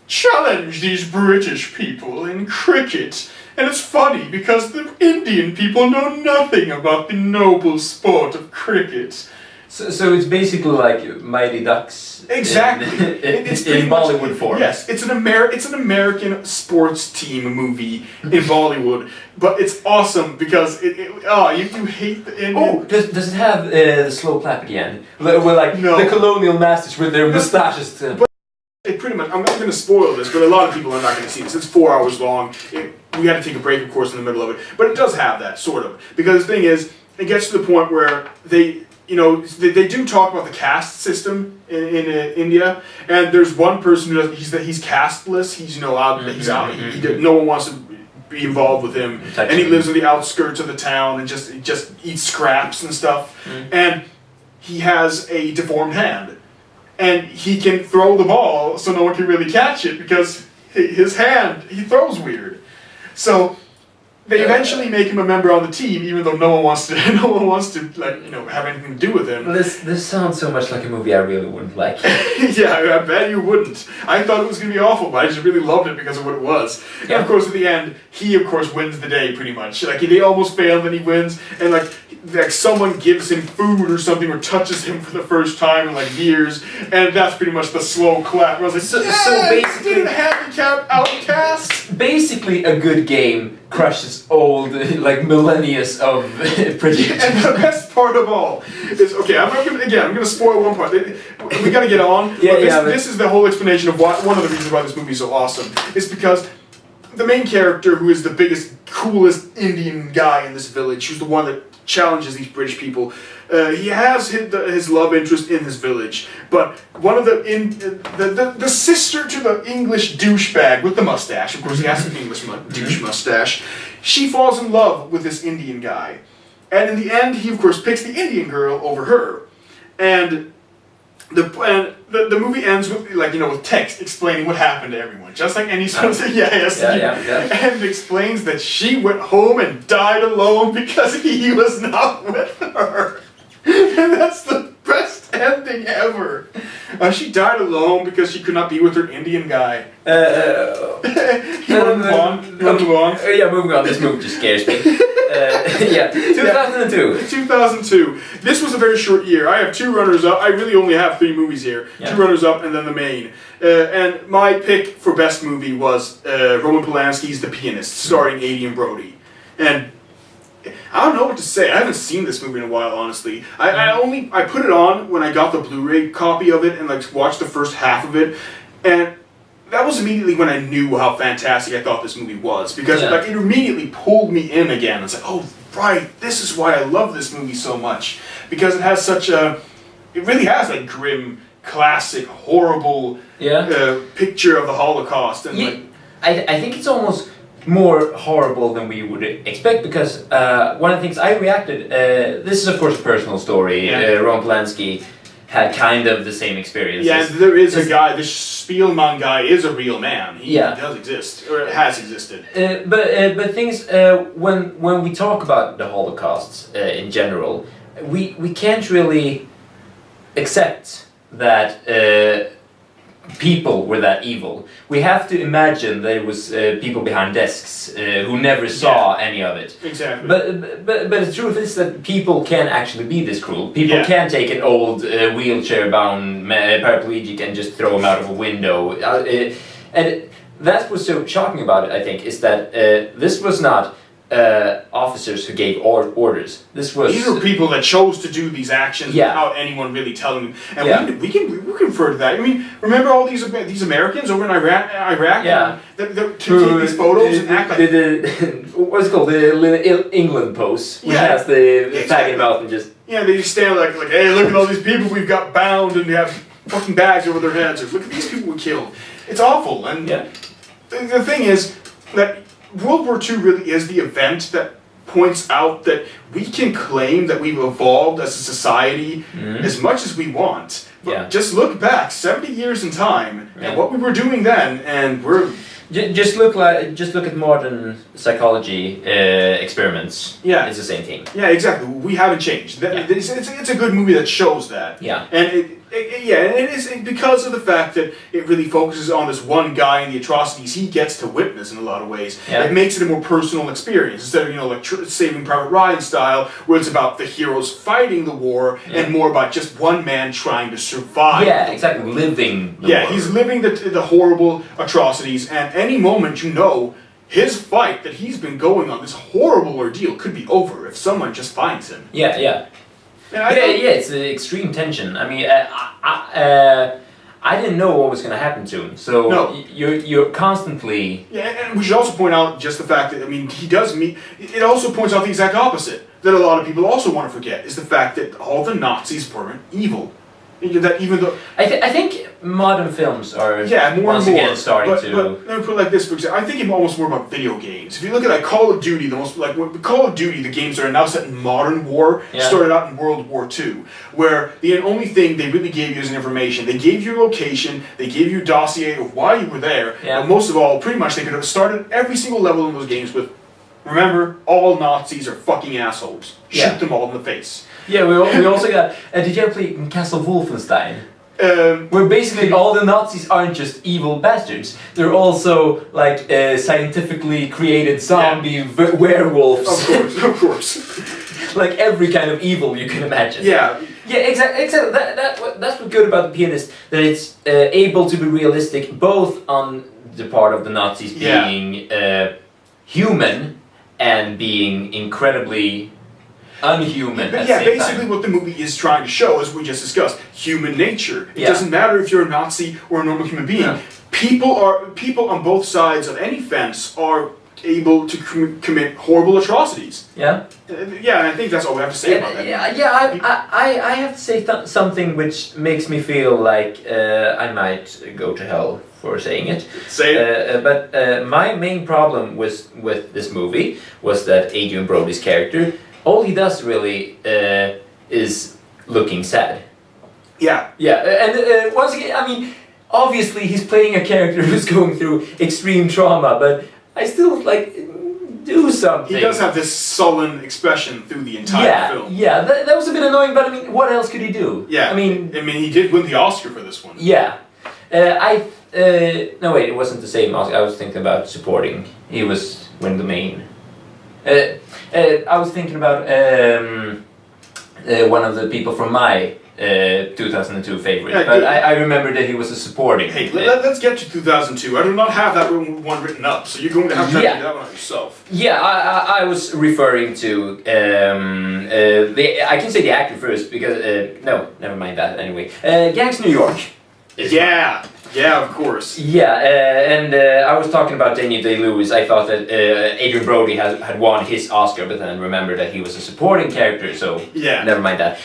challenge these British people in cricket. And it's funny because the Indian people know nothing about the noble sport of cricket. So it's basically like Mighty Ducks. Exactly. It's in Bollywood form. Yes, it's an American sports team movie in Bollywood, but it's awesome because you hate the Indian. Oh, does it have the slow clap at the end? Where the colonial masters with their mustaches. It pretty much, I'm not going to spoil this, but a lot of people are not going to see this. It's 4 hours long. We had to take a break, of course, in the middle of it. But it does have that, sort of. Because the thing is, it gets to the point where they do talk about the caste system in India. And there's one person who he's casteless. He's out. No one wants to be involved with him. And he lives on the outskirts of the town and just eats scraps and stuff. And he has a deformed hand. And he can throw the ball so no one can really catch it because his hand, he throws weird. So they eventually make him a member on the team, even though no one wants to have anything to do with him. This sounds so much like a movie I really wouldn't like. Yeah, I bet you wouldn't. I thought it was going to be awful, but I just really loved it because of what it was. Yeah. And of course, at the end, he of course wins the day pretty much. Like they almost fail, then he wins, and like someone gives him food or something or touches him for the first time in like years, and that's pretty much the slow clap. I was like, so basically, handicapped outcast. Basically, a good game crushes old like millennia of predictions. And the best part of all is I'm gonna spoil one part. We gotta get on. This is the whole explanation of one of the reasons why this movie is so awesome. Is because the main character, who is the biggest, coolest Indian guy in this village, who's the one that challenges these British people, he has his love interest in his village, but one of the sister to the English douchebag with the mustache, of course he has an English douche mustache, she falls in love with this Indian guy, and in the end he of course picks the Indian girl over her, and the movie ends with with text explaining what happened to everyone, just like any sort of and explains that she went home and died alone because he was not with her, and that's the best ending ever. She died alone because she could not be with her Indian guy. You want to move on? Yeah, moving on. This movie just scares me. 2002. 2002. This was a very short year. I have 2 runners-up. I really only have 3 movies here. 2 runners-up and then the main. And my pick for best movie was Roman Polanski's The Pianist, starring Adrien Brody. And I don't know what to say. I haven't seen this movie in a while, honestly. I put it on when I got the Blu-ray copy of it and watched the first half of it, and that was immediately when I knew how fantastic I thought this movie was, because it immediately pulled me in again. It's like, oh right, this is why I love this movie so much, because it has such a, it really has that grim, classic, horrible picture of the Holocaust, and I think it's almost more horrible than we would expect, because one of the things I reacted, this is of course a personal story, Roman Polanski had kind of the same experience. Yeah, and there is a guy, this Spielman guy is a real man. He does exist, or has existed. But things, when we talk about the Holocaust in general, we can't really accept that people were that evil. We have to imagine there was people behind desks who never saw any of it. Exactly. But the truth is that people can actually be this cruel. People can take an old wheelchair-bound paraplegic and just throw him out of a window. And that's what's so shocking about it, I think, is that this was not officers who gave orders. These were people that chose to do these actions without anyone really telling them. And we can refer to that. I mean, remember all these Americans over in Iraq that took these photos and act like what's it called, the England pose, which has the faggot mouth and just they just stand like hey, look at all these people we've got bound and they have fucking bags over their heads, or look at these people we killed. It's awful. And the thing is that World War II really is the event that points out that we can claim that we've evolved as a society as much as we want. But just look back 70 years in time and what we were doing then, and we're... Just look at modern psychology experiments. Yeah, it's the same thing. Yeah, exactly. We haven't changed. It's a good movie that shows that. Yeah, and it is because of the fact that it really focuses on this one guy and the atrocities he gets to witness in a lot of ways. Yeah. It makes it a more personal experience instead of like Saving Private Ryan style, where it's about the heroes fighting the war and more about just one man trying to survive. Yeah, exactly. Living. The war. He's living the horrible atrocities, and any moment his fight that he's been going on, this horrible ordeal, could be over if someone just finds him. Yeah. It's extreme tension. I mean, I didn't know what was going to happen to him, so you're constantly... Yeah, and we should also point out just the fact that, I mean, he does meet... It also points out the exact opposite, that a lot of people also want to forget, is the fact that all the Nazis weren't evil. That even though... I think modern films are more again starting to... But let me put it like this, for example. I think it's almost more about video games. If you look at Call of Duty, Call of Duty, the games that are now set in modern war, started out in World War II, where the only thing they really gave you as information, they gave you your location, they gave you a dossier of why you were there, but most of all, pretty much they could have started every single level in those games with, remember, all Nazis are fucking assholes. Shoot them all in the face. Yeah, we also got... did you ever play Castle Wolfenstein? Where basically all the Nazis aren't just evil bastards; they're also like scientifically created zombie werewolves. Of course. Like every kind of evil you can imagine. Yeah. Yeah, exactly. That's what's good about The Pianist. That it's able to be realistic, both on the part of the Nazis being human and being incredibly unhuman. But yeah, basically what the movie is trying to show, as we just discussed, human nature. It doesn't matter if you're a Nazi or a normal human being. No. People on both sides of any fence are able to commit horrible atrocities. Yeah. Yeah, and I think that's all we have to say about that. I have to say something which makes me feel like I might go to hell for saying it. Say it. But my main problem with this movie was that Adrian Brody's character, all he does really is looking sad. Yeah. Yeah, and once again, I mean, obviously he's playing a character who's going through extreme trauma, but I still like do something. He does have this sullen expression through the entire film. Yeah, that was a bit annoying, but I mean, what else could he do? Yeah, I mean, he did win the Oscar for this one. Yeah, no wait, it wasn't the same Oscar. I was thinking about supporting. He was winning the main. I was thinking about one of the people from my 2002 favorite, but I remember that he was a supporting. Hey, let's get to 2002. I do not have that one written up, so you're going to have to do that one yourself. Yeah, I was referring to I can say the actor first because no, never mind that anyway. Gangs New York. Yeah, of course. Yeah, and I was talking about Daniel Day-Lewis. I thought that Adrian Brody had won his Oscar, but then remembered that he was a supporting character, so never mind that.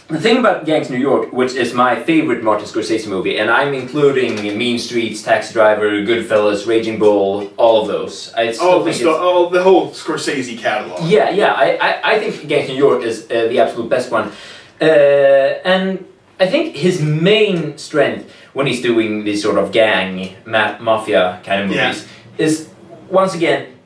The thing about Gangs New York, which is my favorite Martin Scorsese movie, and I'm including Mean Streets, Taxi Driver, Goodfellas, Raging Bull, all of those. The whole Scorsese catalog. Yeah, I think Gangs New York is the absolute best one. And I think his main strength when he's doing these sort of gang, mafia kind of movies is, once again,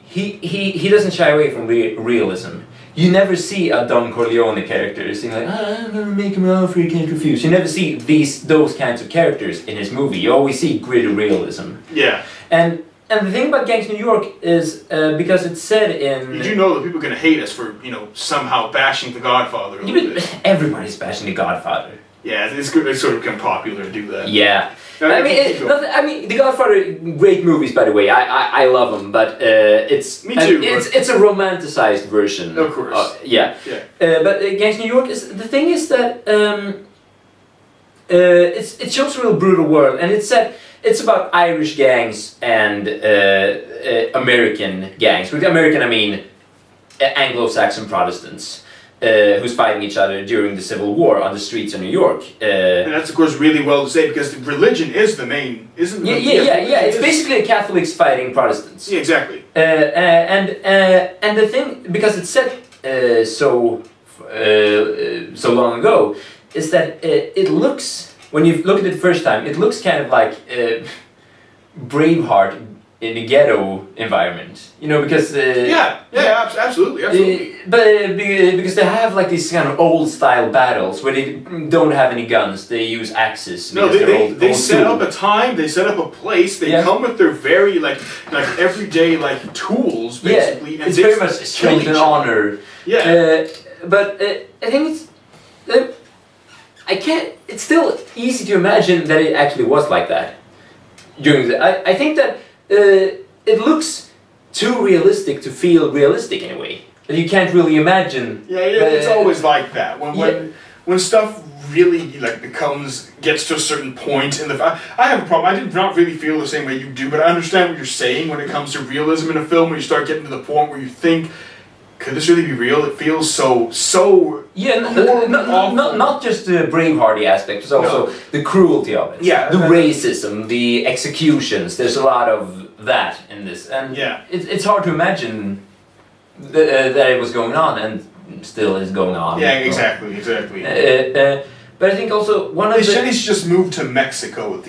he doesn't shy away from realism. You never see a Don Corleone character saying like, I'm gonna make him an offer you can't refuse. You never see those kinds of characters in his movie. You always see gritty realism. Yeah. And the thing about Gangs New York is because it's said in... You do know that people are gonna hate us for, somehow bashing The Godfather a little bit. Everybody's bashing The Godfather. Yeah, it's sort of become popular to do that. Yeah. I mean, The Godfather, great movies, by the way. I love them, but it's me too. It's a romanticized version. Of course. Yeah. But Gangs New York is the thing is that it shows a real brutal world, and it's about Irish gangs and American gangs. With American, I mean Anglo-Saxon Protestants. Who's fighting each other during the Civil War on the streets of New York. And that's, of course, really well to say because religion is the main, isn't it? Yeah. It's basically Catholics fighting Protestants. Yeah, exactly. And the thing, because it's set so long ago, is that it looks, when you look at it the first time, it looks kind of like Braveheart in the ghetto environment, because absolutely. Because they have like these kind of old style battles where they don't have any guns, they use axes. No, they set up a time, they set up a place, they come with their very like everyday tools basically. And it's very much strength and honor. Yeah. But I think it's still easy to imagine that it actually was like that. I think that it looks too realistic to feel realistic in a way. That you can't really imagine. Yeah, it's always like that. When stuff really gets to a certain point in the I have a problem. I did not really feel the same way you do, but I understand what you're saying when it comes to realism in a film. When you start getting to the point where you think, could this really be real? It feels so not just the Bravehearty aspect, it's also the cruelty of it. Yeah, the racism, the executions. There's a lot of that in this, and it's hard to imagine that it was going on, and still is going on. Yeah, exactly. But I think also one of He's just moved to Mexico at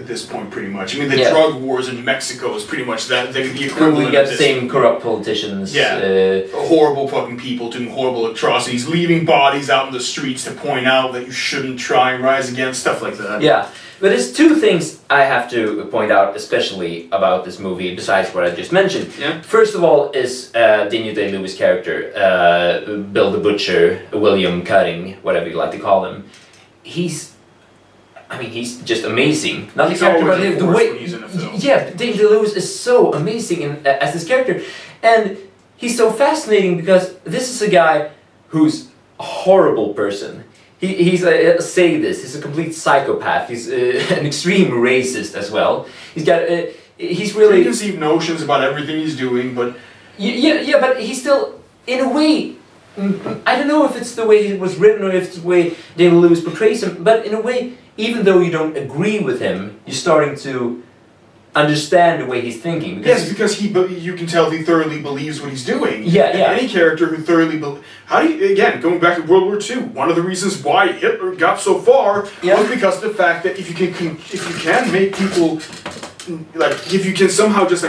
this point, pretty much. I mean, the drug wars in Mexico is pretty much the equivalent. We got the same corrupt politicians. Yeah, horrible fucking people doing horrible atrocities, leaving bodies out in the streets to point out that you shouldn't try and rise against, stuff like that. Yeah, but there's two things I have to point out, especially about this movie, besides what I just mentioned. Yeah. First of all is Daniel Day-Lewis' character, Bill the Butcher, William Cutting, whatever you like to call him. He's just amazing. Not the character, but the way he's in a film. Yeah, Daniel Day-Lewis is so amazing as this character, and he's so fascinating because this is a guy who's a horrible person. He's a sadist. He's a complete psychopath. He's an extreme racist as well. He's got he's really preconceived notions about everything he's doing, but yeah, but he's still in a way. I don't know if it's the way it was written or if it's the way Daniel Lewis portrays him, but in a way, even though you don't agree with him, you're starting to understand the way he's thinking. Because you can tell he thoroughly believes what he's doing. Yeah. Any character who thoroughly going back to World War II, one of the reasons why Hitler got so far was because of the fact that if you can make people, if you can somehow just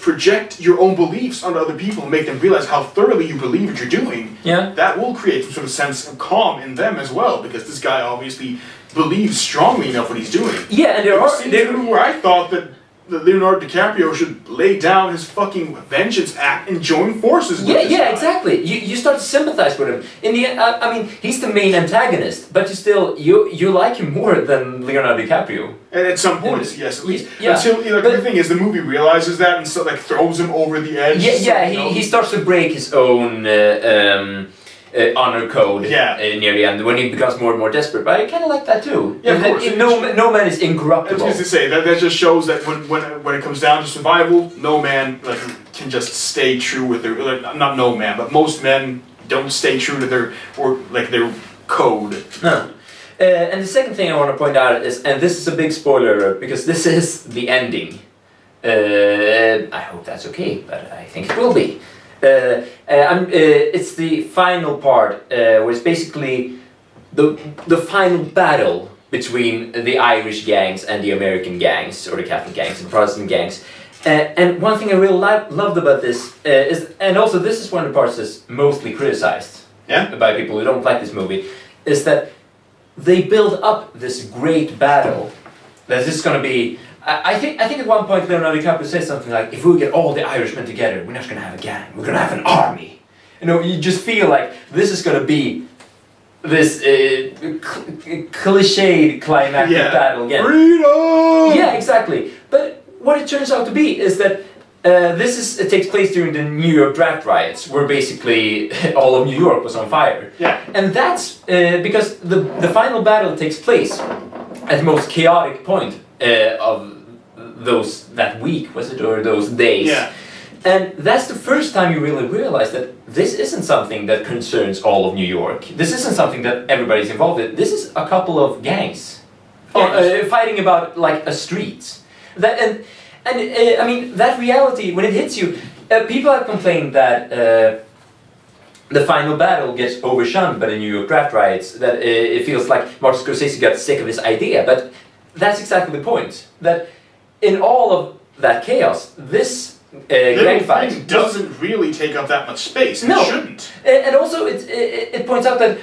project your own beliefs onto other people and make them realize how thoroughly you believe what you're doing, that will create some sort of sense of calm in them as well, because this guy obviously believes strongly enough what he's doing. Yeah, and there are where I thought that Leonardo DiCaprio should lay down his fucking vengeance act and join forces with this guy. Exactly. You start to sympathize with him. In the end, I mean, he's the main antagonist, but you like him more than Leonardo DiCaprio. And at some points, yes, at least. Yeah. Until the thing is, the movie realizes that and so throws him over the edge. He starts to break his own honor code near the end when he becomes more and more desperate. But I kind of like that too. Yeah, of course. No man is incorruptible. I was going to say that just shows that when it comes down to survival, no man can just stay true with their not no man, but most men don't stay true to their code. No. And the second thing I want to point out is, and this is a big spoiler alert because this is the ending. I hope that's okay, but I think it will be. It's the final part, where it's basically the final battle between the Irish gangs and the American gangs, or the Catholic gangs and Protestant gangs. And one thing I really loved about this is, and also this is one of the parts that's mostly criticized by people who don't like this movie, is that they build up this great battle that this is going to be. I think at one point Leonardo DiCaprio says something like, if we get all the Irishmen together, we're not going to have a gang, we're going to have an army. You just feel like this is going to be this cliched climactic battle again. Freedom! Yeah, exactly. But what it turns out to be is that it takes place during the New York draft riots, where basically all of New York was on fire. Yeah. And that's because the final battle takes place at the most chaotic point of that week, was it, or those days? Yeah. And that's the first time you really realize that this isn't something that concerns all of New York. This isn't something that everybody's involved in. This is a couple of gangs fighting about a street. I mean, that reality, when it hits you, people have complained that the final battle gets overshone by the New York draft riots, that it feels like Martin Scorsese got sick of his idea, but that's exactly the point. That in all of that chaos, this gang fight doesn't really take up that much space. No. It shouldn't. And also it points out that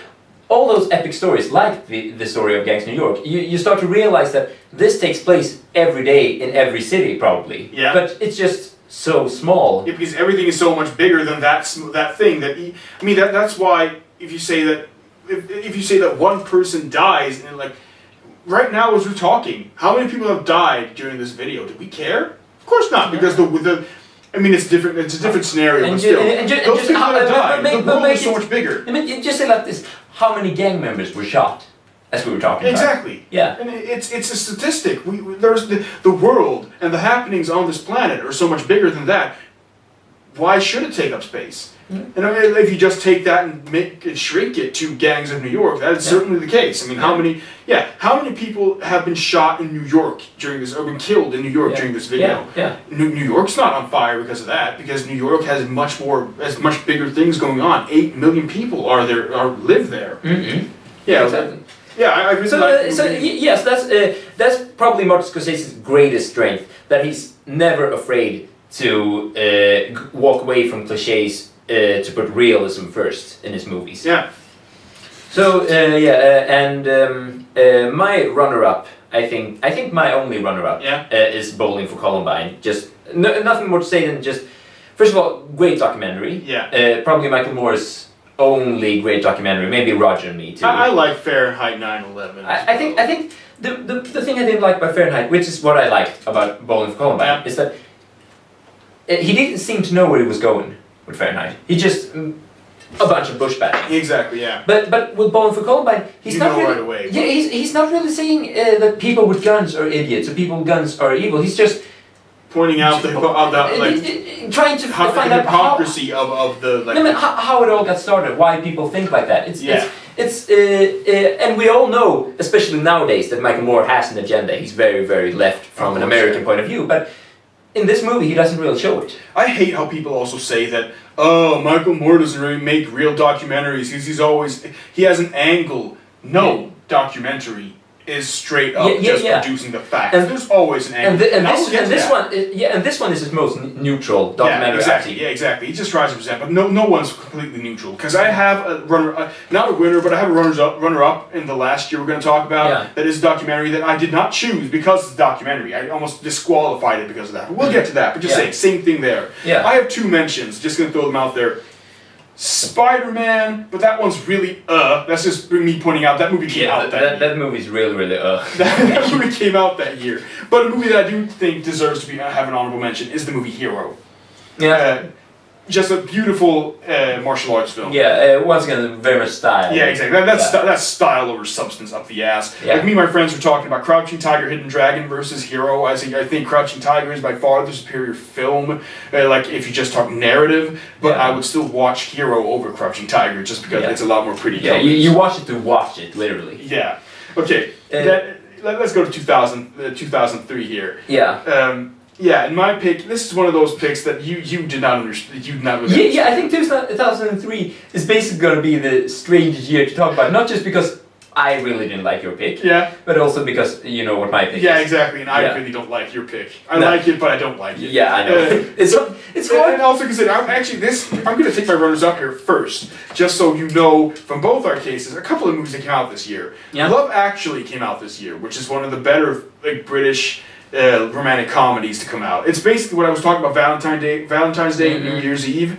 all those epic stories, like the story of Gangs New York, you start to realize that this takes place every day in every city, probably. Yeah. But it's just so small. Yeah, because everything is so much bigger than that thing. That's why if you say that one person dies and right now as we're talking, how many people have died during this video? Did we care? Of course not, because it's different. It's a different scenario, but still, those people that have died, the world is so much bigger. I mean, just say like this: how many gang members were shot? As we were talking about. Exactly. Yeah. And it's a statistic. There's the world and the happenings on this planet are so much bigger than that. Why should it take up space? Mm-hmm. And if you just take that and shrink it to Gangs of New York, that is certainly the case. I mean, how many people have been shot in New York during this, or been killed in New York during this video? Yeah. New York's not on fire because of that, because New York has much bigger things going on. 8 million people live there. Mm-hmm. Yeah, exactly. Yeah, I really like the movie. Yes, that's probably Martin Scorsese's greatest strength, that he's never afraid to walk away from cliches to put realism first in his movies. Yeah. So my runner-up, I think my only runner-up is Bowling for Columbine. Just nothing more to say than just, first of all, great documentary. Yeah. Probably Michael Moore's only great documentary, maybe Roger and Me too. I like Fahrenheit 9/11. I think the thing I didn't like about Fahrenheit, which is what I liked about Bowling for Columbine, is that he didn't seem to know where he was going with Fahrenheit. He just a bunch of bush bashing. Exactly, yeah. But with Bowling for Columbine, he's not really, right away. Yeah, he's not really saying that people with guns are idiots or people with guns are evil. He's just pointing out trying to find out hypocrisy of the how it all got started, why people think like that. And we all know, especially nowadays, that Michael Moore has an agenda. He's very, very left from an American point of view, but in this movie he doesn't really show it. I hate how people also say that, oh, Michael Moore doesn't really make real documentaries because he has an angle. No documentary is straight up producing the facts. And there's always an angle. And this one is his most neutral documentary. Yeah, exactly. He just tries to present, but no one's completely neutral. Because I have a not a winner, but I have a runner-up in the last year we're going to talk about. That is a documentary that I did not choose because it's a documentary. I almost disqualified it because of that. But we'll get to that. But just saying, same thing there. Yeah. I have two mentions. Just going to throw them out there. Spider-Man, but that one's really that's just me pointing out that movie came out that year. That movie's really that movie came out that year. But a movie that I do think deserves to have an honorable mention is the movie Hero. Yeah. Just a beautiful martial arts film. Yeah, once again, very much style. Yeah, exactly. That's style over substance up the ass. Yeah. Like me and my friends were talking about Crouching Tiger, Hidden Dragon versus Hero. I think Crouching Tiger is by far the superior film, like if you just talk narrative, but I would still watch Hero over Crouching Tiger just because it's a lot more pretty. Yeah, you watch it to watch it, literally. Yeah. Okay, let's go to 2003 here. Yeah. Yeah, in my pick, this is one of those picks that you did not understand. You did not really understand. Yeah, I think 2003 is basically going to be the strangest year to talk about. Not just because I really didn't like your pick, but also because you know what my pick is. Yeah, exactly, and I really don't like your pick. I like it, but I don't like it. Yeah, I know. It's hard. And also consider, I'm going to take my runners up here first, just so you know from both our cases, a couple of movies that came out this year. Yeah. Love Actually came out this year, which is one of the better British romantic comedies to come out. It's basically what I was talking about Valentine's Day and New Year's Eve.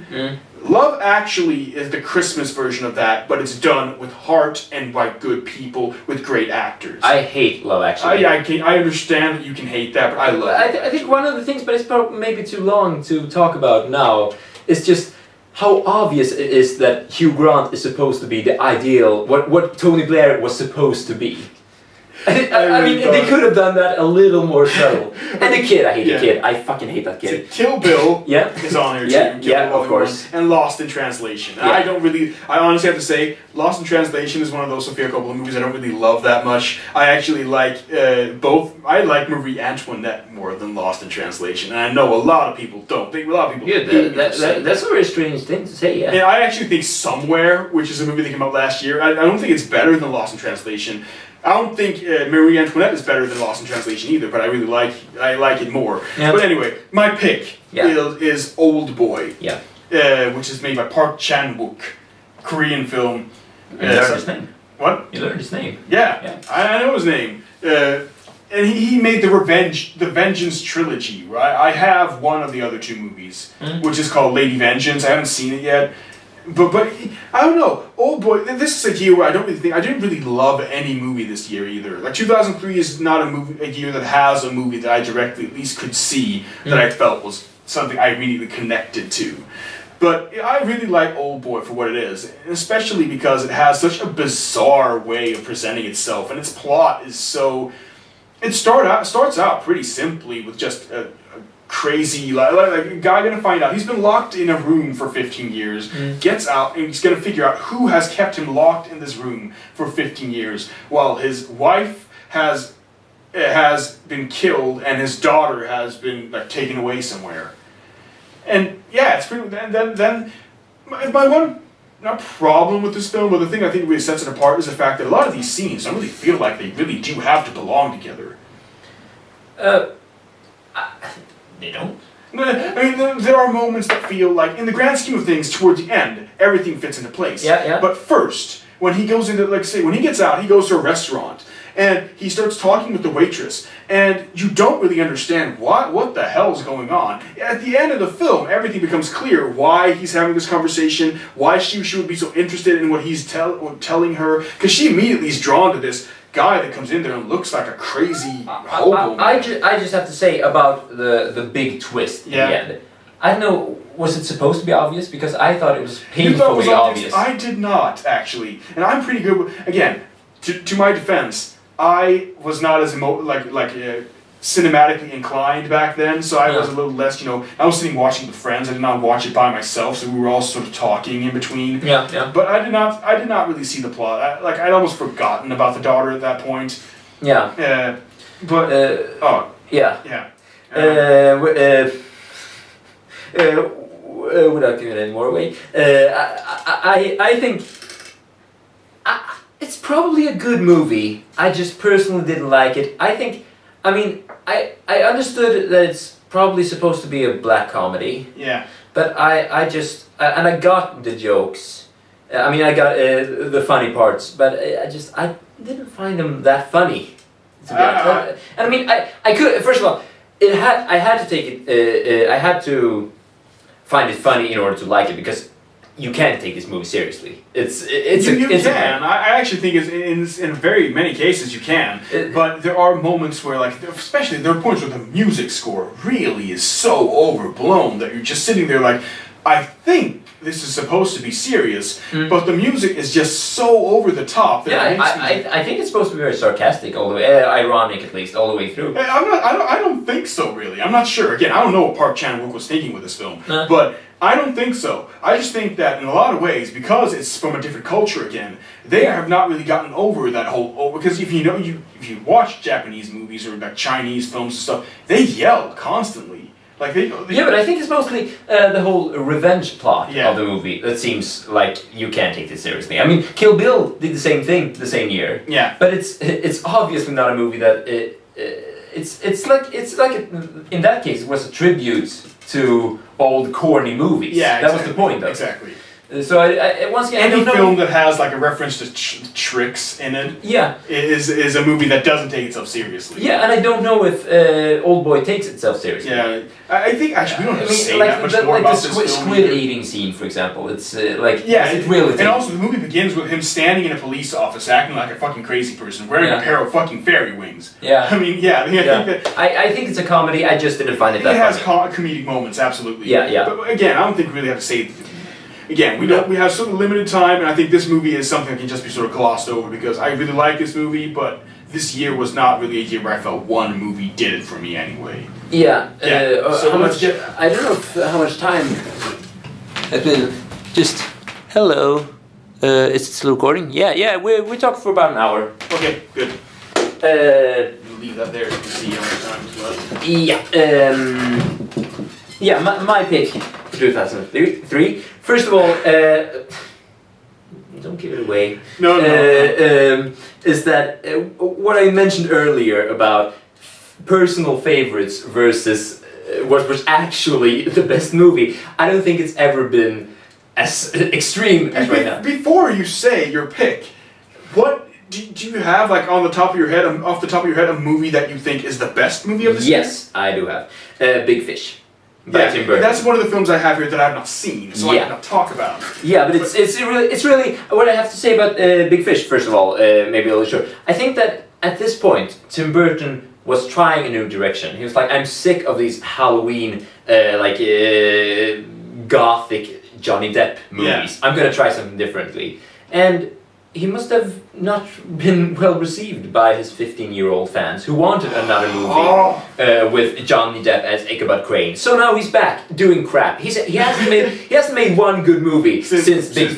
Love Actually is the Christmas version of that, but it's done with heart and by good people with great actors. I hate Love Actually. I understand that you can hate that, but I love it. I think one of the things, but it's probably maybe too long to talk about now, is just how obvious it is that Hugh Grant is supposed to be the ideal, what Tony Blair was supposed to be. I mean, they could have done that a little more subtle. And the kid, I hate the kid. I fucking hate that kid. Kill Bill is on here too. Yeah, of course. And Lost in Translation. I honestly have to say, Lost in Translation is one of those Sofia Coppola movies I don't really love that much. I actually like both. I like Marie Antoinette more than Lost in Translation. And I know a lot of people don't. A lot of people that's a very strange thing to say, And I actually think Somewhere, which is a movie that came out last year, I don't think it's better than Lost in Translation. I don't think Marie Antoinette is better than Lost in Translation either, but I really like it more. Yeah. But anyway, my pick is Oldboy, which is made by Park Chan-wook, Korean film. You learned his name. What? You learned his name. Yeah. I know his name. And he made the Vengeance trilogy, right? I have one of the other two movies, which is called Lady Vengeance. I haven't seen it yet. But I don't know. Oldboy, this is a year where I didn't really love any movie this year either. Like 2003 is not a year that has a movie that I directly at least could see that I felt was something I immediately connected to. But I really like Oldboy for what it is, especially because it has such a bizarre way of presenting itself, and its plot is so. It starts out pretty simply with just a crazy, like a guy gonna find out he's been locked in a room for 15 years, gets out, and he's gonna figure out who has kept him locked in this room for 15 years, while his wife has been killed and his daughter has been taken away somewhere. And yeah, it's pretty. Then my not problem with this film, but the thing I think really sets it apart is the fact that a lot of these scenes don't really feel like they really do have to belong together. They don't? I mean, there are moments that feel like, in the grand scheme of things, towards the end, everything fits into place. Yeah. But first, when he goes into, like, say, when he gets out, he goes to a restaurant, and he starts talking with the waitress, and you don't really understand what the hell's going on. At the end of the film, everything becomes clear why he's having this conversation, why she would be so interested in what he's telling her, because she immediately is drawn to this guy that comes in there and looks like a crazy hobo. I just have to say about the big twist in the end. I don't know, was it supposed to be obvious? Because I thought it was painfully obvious. I did not, actually. And I'm pretty good with, again, to my defense, I was not as cinematically inclined back then, so I was a little less, I was sitting watching with friends. I did not watch it by myself, so we were all sort of talking in between. Yeah. But I did not really see the plot. I'd almost forgotten about the daughter at that point. Yeah. Without giving any more away, I think it's probably a good movie. I just personally didn't like it. I understood that it's probably supposed to be a black comedy. Yeah. But I got the jokes. I got the funny parts, but I didn't find them that funny. To be honest. I could, first of all, I had to take it. I had to find it funny in order to like it, because you can't take this movie seriously. You can. I actually think in very many cases you can. But there are moments where, like, especially there are points where the music score really is so overblown that you're just sitting there like, I think this is supposed to be serious, but the music is just so over the top that I think it's supposed to be very sarcastic all the way, ironic at least, all the way through. I don't think so, really. I'm not sure. Again, I don't know what Park Chan-wook was thinking with this film, but I don't think so. I just think that in a lot of ways, because it's from a different culture again, they have not really gotten over that whole. Because if you watch Japanese movies or like Chinese films and stuff, they yell constantly. Like they but I think it's mostly the whole revenge plot of the movie that seems like you can't take this seriously. I mean, Kill Bill did the same thing the same year. Yeah. But it's obviously not a movie that it's like in that case it was a tribute to old corny movies. Yeah, that was the point, though. Exactly. So I once again, any film that has like a reference to tricks in it, is a movie that doesn't take itself seriously. Yeah, and I don't know if Oldboy takes itself seriously. Yeah, I think actually we don't have to say that much more about this film. Like the squid eating scene, for example, it's it really. And also the movie begins with him standing in a police office, acting like a fucking crazy person, wearing a pair of fucking fairy wings. Yeah. I mean, I think it's a comedy. I just didn't find it that funny. It has comedic moments, absolutely. Yeah. But again, I don't think we really have to say. Again, we have sort of limited time, and I think this movie is something that can just be sort of glossed over, because I really like this movie, but this year was not really a year where I felt one movie did it for me anyway. Yeah. So I don't know how much time. I've been just hello. Is it still recording? Yeah. We talked for about an hour. Okay, good. Leave that there so you can see how much time is left. Yeah. My pick for 2003. First of all, don't give it away. No. Is that what I mentioned earlier about personal favorites versus what was actually the best movie? I don't think it's ever been as extreme as right now. Before you say your pick, what do you have, like, off the top of your head, a movie that you think is the best movie of this year? Yes, I do have. Big Fish. That's one of the films I have here that I have not seen, so I cannot talk about. Yeah, but it's really what I have to say about Big Fish. First of all, maybe a little short. I think that at this point, Tim Burton was trying a new direction. He was like, I'm sick of these Halloween, gothic Johnny Depp movies. I'm gonna try something differently. And he must have not been well received by his 15-year-old fans who wanted another movie with Johnny Depp as Ichabod Crane. So now he's back doing crap. He hasn't made one good movie since Big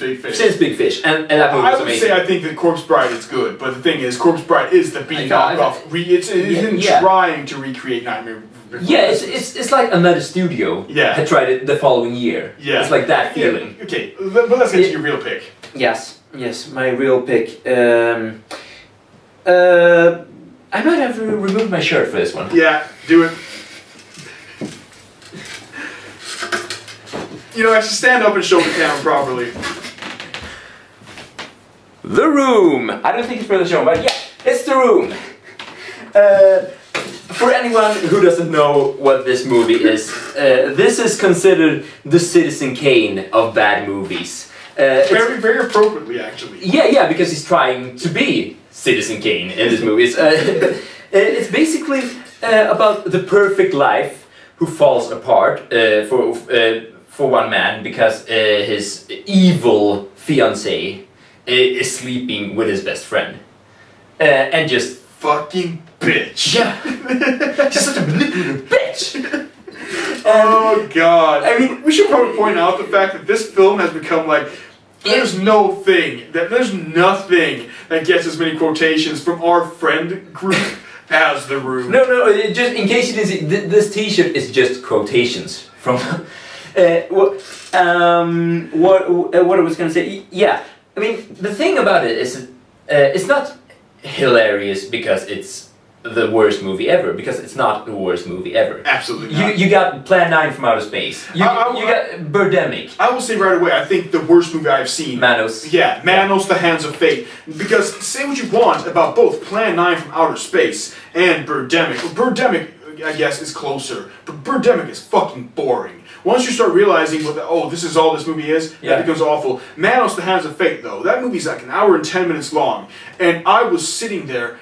Fish, and that movie was amazing. I would say I think that Corpse Bride is good, but the thing is, Corpse Bride is the B knockoff. It's him trying to recreate Nightmare Yeah, it's like another studio had tried it the following year. Yeah. It's like that feeling. Yeah. Okay, but let's get to your real pick. Yes, my real pick. I might have to remove my shirt for this one. Yeah, do it. I should stand up and show the camera properly. The Room! I don't think it's for the show, but yeah, it's The Room. For anyone who doesn't know what this movie is, this is considered the Citizen Kane of bad movies. Very, very appropriately, actually. Yeah, because he's trying to be Citizen Kane in this movie. It's basically about the perfect life who falls apart for one man because his evil fiancée is sleeping with his best friend. And just... Fucking bitch! Yeah! She's such a manipulative bitch! Oh god. I mean, we should probably point out the fact that this film has become like... There's nothing that gets as many quotations from our friend group as The Room. No, just in case you didn't see, this t-shirt is just quotations from... what I was gonna say, yeah. I mean, the thing about it is, it's not hilarious because it's the worst movie ever, because it's not the worst movie ever. Absolutely not. You got Plan 9 from Outer Space. You got Birdemic. I will say right away, I think the worst movie I've seen... Manos. Yeah, Manos, The Hands of Fate. Because say what you want about both Plan 9 from Outer Space and Birdemic. Well, Birdemic, I guess, is closer, but Birdemic is fucking boring. Once you start realizing, this is all this movie is, that becomes awful. Manos, The Hands of Fate, though, that movie's like an hour and 10 minutes long, and I was sitting there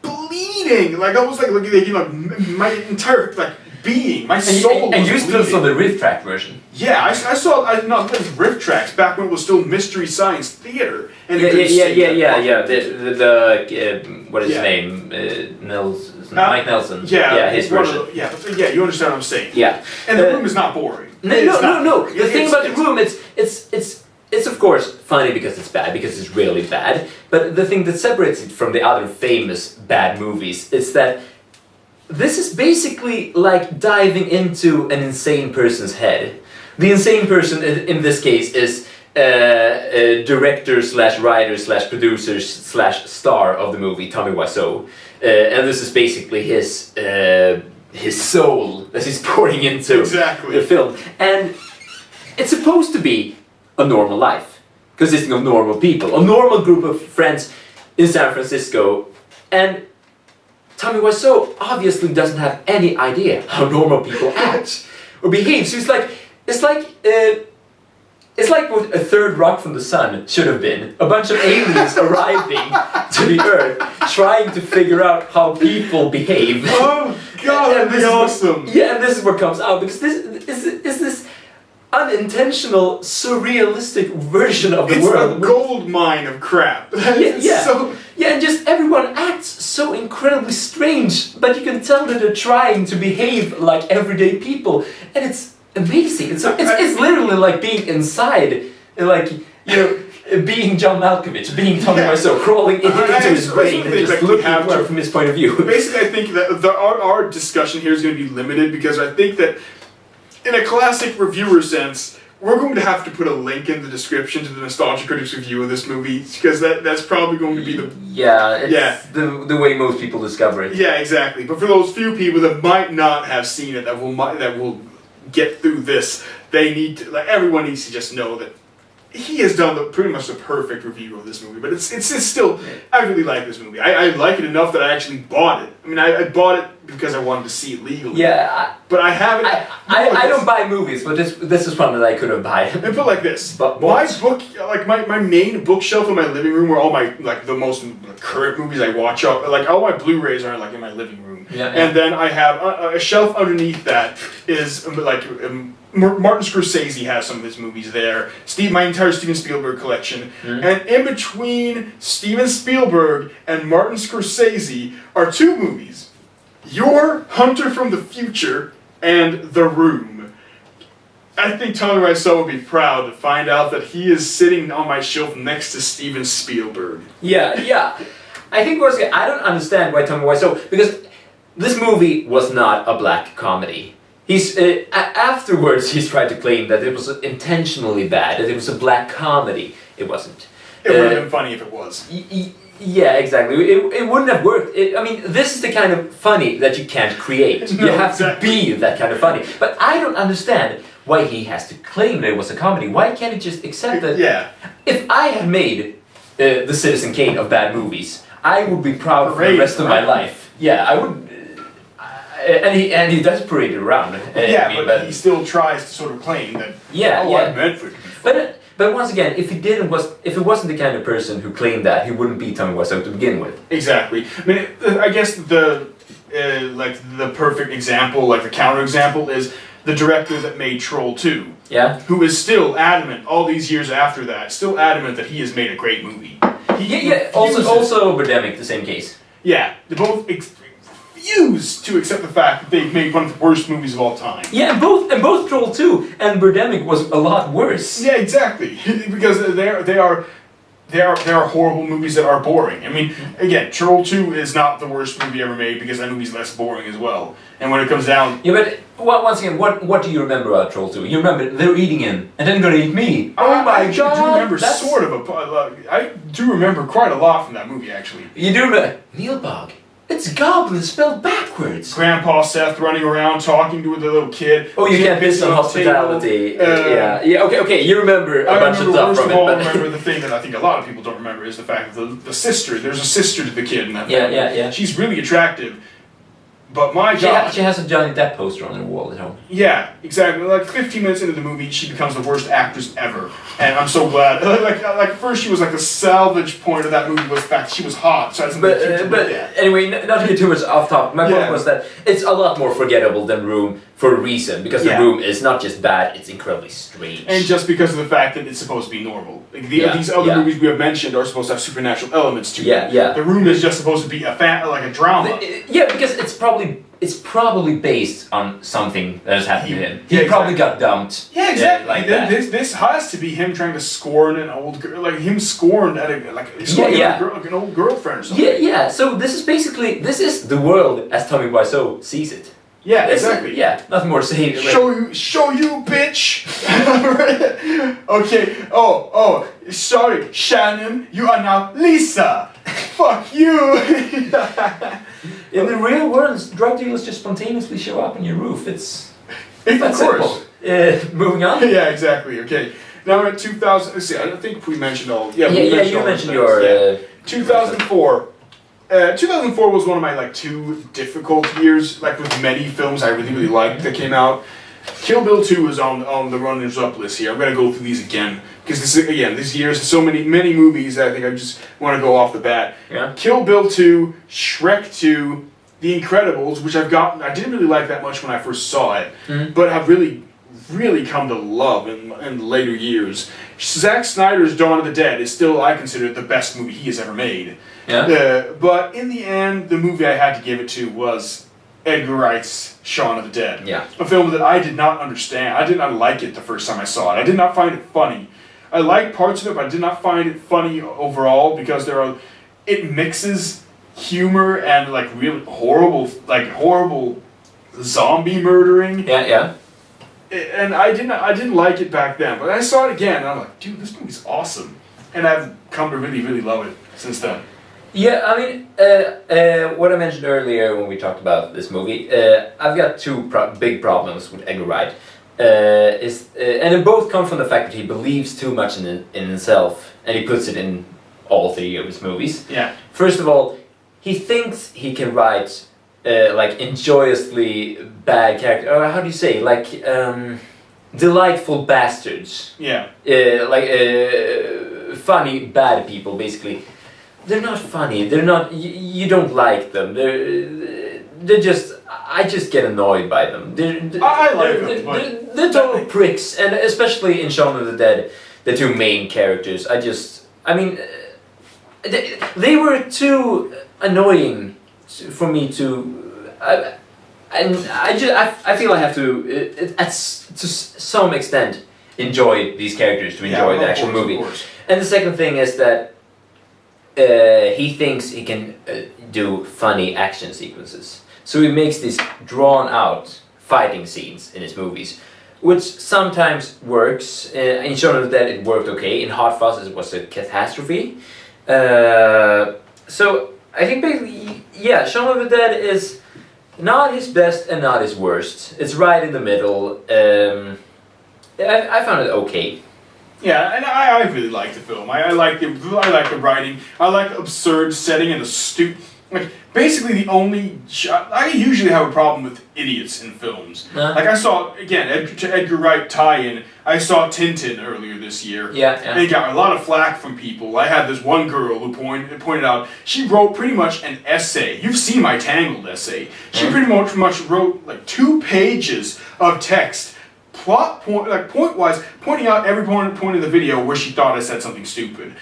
bleeding, like I was like my entire being, my soul. And you still saw the riff track version? Yeah, I saw riff tracks back when it was still Mystery Science Theater. And yeah. What is his name? Mike Nelson. Yeah, his version. You understand what I'm saying. Yeah, and The Room is not boring. No. The thing about The Room, it's of course funny because it's bad, because it's really bad. But the thing that separates it from the other famous bad movies is that this is basically like diving into an insane person's head. The insane person in this case is director / writer / producer / star of the movie, Tommy Wiseau. And this is basically his soul that he's pouring into the film. And it's supposed to be a normal life, consisting of normal people, a normal group of friends in San Francisco. And Tommy Wiseau obviously doesn't have any idea how normal people act or behave. So it's like what A Third Rock from the Sun should have been. A bunch of aliens arriving to the Earth, trying to figure out how people behave. Oh god, that'd be awesome! And this is what comes out, because this is this unintentional, surrealistic version of the world. It's a gold mine of crap. And just everyone acts so incredibly strange, but you can tell that they're trying to behave like everyday people, and it's amazing. It's literally like being inside, being John Malkovich, being Tommy Wiseau, crawling into his brain and just looking at it from his point of view. Basically, I think that our discussion here is going to be limited, because I think that in a classic reviewer sense, we're going to have to put a link in the description to the Nostalgia Critics review of this movie, because that's probably going to be the... the way most people discover it. Yeah, exactly. But for those few people that might not have seen it, that will get through this, they need to, everyone needs to just know that he has done pretty much the perfect review of this movie. But it's still, I really like this movie. I like it enough that I actually bought it. I mean, I bought it because I wanted to see it legally. But I haven't. I don't buy movies, but this is one that I could have bought. And put like this, my main bookshelf in my living room, where all my the most current movies I watch are, all my Blu-rays are in my living room. And then I have a shelf underneath that is Martin Scorsese has some of his movies there. My entire Steven Spielberg collection. And in between Steven Spielberg and Martin Scorsese are two movies: Your Hunter from the Future and The Room. I think Tommy Wiseau would be proud to find out that he is sitting on my shelf next to Steven Spielberg. I think I don't understand why Tommy Wiseau, because this movie was not a black comedy. He's afterwards he's tried to claim that it was intentionally bad, that it was a black comedy. It wasn't. It would have been funny if it was. Yeah, exactly. It wouldn't have worked. I mean, this is the kind of funny that you can't create. No, you have exactly. to be that kind of funny. But I don't understand why he has to claim that it was a comedy. Why can't he just accept that? Yeah. If I had made the Citizen Kane of bad movies, I would be proud for the rest of my life. Yeah, I would. And he does parade it around. Yeah, I mean, but he still tries to sort of claim that. I meant for it to be funny. But once again, if it wasn't the kind of person who claimed that, he wouldn't be Tommy Wiseau to begin with. Exactly. I mean, I guess the perfect example, like the counter example, is the director that made Troll 2. Yeah. Who is still adamant all these years after that, still adamant that he has made a great movie. Also Birdemic, the same case. Yeah, they both refuse to accept the fact that they've made one of the worst movies of all time. Yeah, and both Troll 2 and Birdemic was a lot worse. Yeah, exactly. Because they are horrible movies that are boring. I mean, again, Troll 2 is not the worst movie ever made because that movie's less boring as well. And when it comes down... Yeah, but once again, what do you remember about Troll 2? You remember they're eating him, and then gonna eat me. Oh my god! I do remember I do remember quite a lot from that movie, actually. You do remember... Neilbog. It's goblin spelled backwards. Grandpa Seth running around talking to the little kid. Oh, you can't miss on hospitality. Yeah. Okay. You remember a bunch of stuff from it. I remember the thing that I think a lot of people don't remember is the fact that the sister. There's a sister to the kid in that family. Yeah. She's really attractive. But my God... She has a Johnny Depp poster on her wall at home. Yeah, exactly. Like 15 minutes into the movie, she becomes the worst actress ever. And I'm so glad. Like first she was like the salvage point of that movie was the fact that she was hot. So but anyway, not to get too much off topic, my point was that it's a lot more forgettable than Room for a reason. Because The Room is not just bad, it's incredibly strange. And just because of the fact that it's supposed to be normal. Like these other movies we have mentioned are supposed to have supernatural elements to them. Yeah. The Room is just supposed to be like a drama. Yeah, because it's probably based on something that has happened to him. He probably got dumped. Yeah, exactly. Like that. This has to be him trying to scorn an old girl, like him scorned at an old girlfriend or something. Yeah. So this is the world as Tommy Wiseau sees it. Yeah, exactly. Yeah, nothing more to say. Show you, bitch. Okay. Oh, sorry, Shannon. You are now Lisa. Fuck you. In the real world, drug dealers just spontaneously show up on your roof. It's of course. Moving on. Yeah, exactly. Okay. Now we're at 2000. Let's see. I don't think we mentioned all. Yeah, you mentioned your 2004. 2004 was one of my two difficult years. Like with many films I really liked that came out. Kill Bill 2 is on the runners-up list here. I'm gonna go through these again because this year's so many movies that I think I just want to go off the bat. Yeah. Kill Bill 2, Shrek 2, The Incredibles, which I didn't really like that much when I first saw it, but have really come to love in later years. Zack Snyder's Dawn of the Dead is still, I consider, the best movie he has ever made. Yeah. But in the end, the movie I had to give it to was Edgar Wright's Shaun of the Dead. Yeah. A film that I did not understand. I did not like it the first time I saw it. I did not find it funny. I liked parts of it, but I did not find it funny overall because it mixes humor and really horrible zombie murdering. Yeah. And I didn't like it back then, but I saw it again and I'm like, dude, this movie's awesome. And I've come to really, really love it since then. Yeah, I mean, what I mentioned earlier when we talked about this movie, I've got two big problems with Edgar Wright. And they both come from the fact that he believes too much in himself, and he puts it in all three of his movies. Yeah. First of all, he thinks he can write enjoyously bad characters, or how do you say, delightful bastards. Yeah. Funny bad people, basically. They're not funny. They're not. You don't like them. They're just. I just get annoyed by them. I like them. They're total pricks, and especially in Shaun of the Dead, the two main characters. They were too annoying for me to. I feel I have to, to some extent, enjoy these characters to enjoy the actual movie. And the second thing is that he thinks he can do funny action sequences. So he makes these drawn-out fighting scenes in his movies, which sometimes works. In Shaun of the Dead it worked okay. In Hot Fuzz it was a catastrophe. So I think basically, yeah, Shaun of the Dead is not his best and not his worst. It's right in the middle. I found it okay. Yeah, and I really like the film. I like the writing. I like the absurd setting and the like basically the only. I usually have a problem with idiots in films. Like I saw again Edgar Wright tie-in. I saw Tintin earlier this year. Yeah. And it got a lot of flack from people. I had this one girl who pointed out she wrote pretty much an essay. You've seen my Tangled essay. She pretty much wrote like 2 pages of text. Point-wise, pointing out every point in the video where she thought I said something stupid.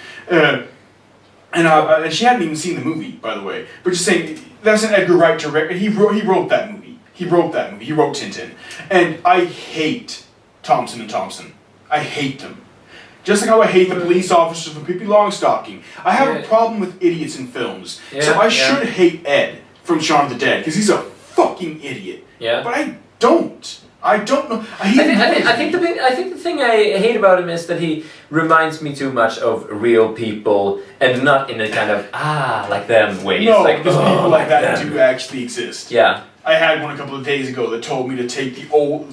And she hadn't even seen the movie, by the way. But just saying, that's an Edgar Wright director. He wrote that movie. He wrote Tintin. And I hate Thompson and Thompson. I hate them. Just like how I hate the police officers from Pippi Longstocking. I have a problem with idiots in films. So I should hate Ed from Shaun of the Dead, because he's a fucking idiot. Yeah. But I don't. I don't know. I think the thing I hate about him is that he reminds me too much of real people, and not in a kind of like them way. No, like, because people like that do actually exist. Yeah. I had one a couple of days ago that told me to take the old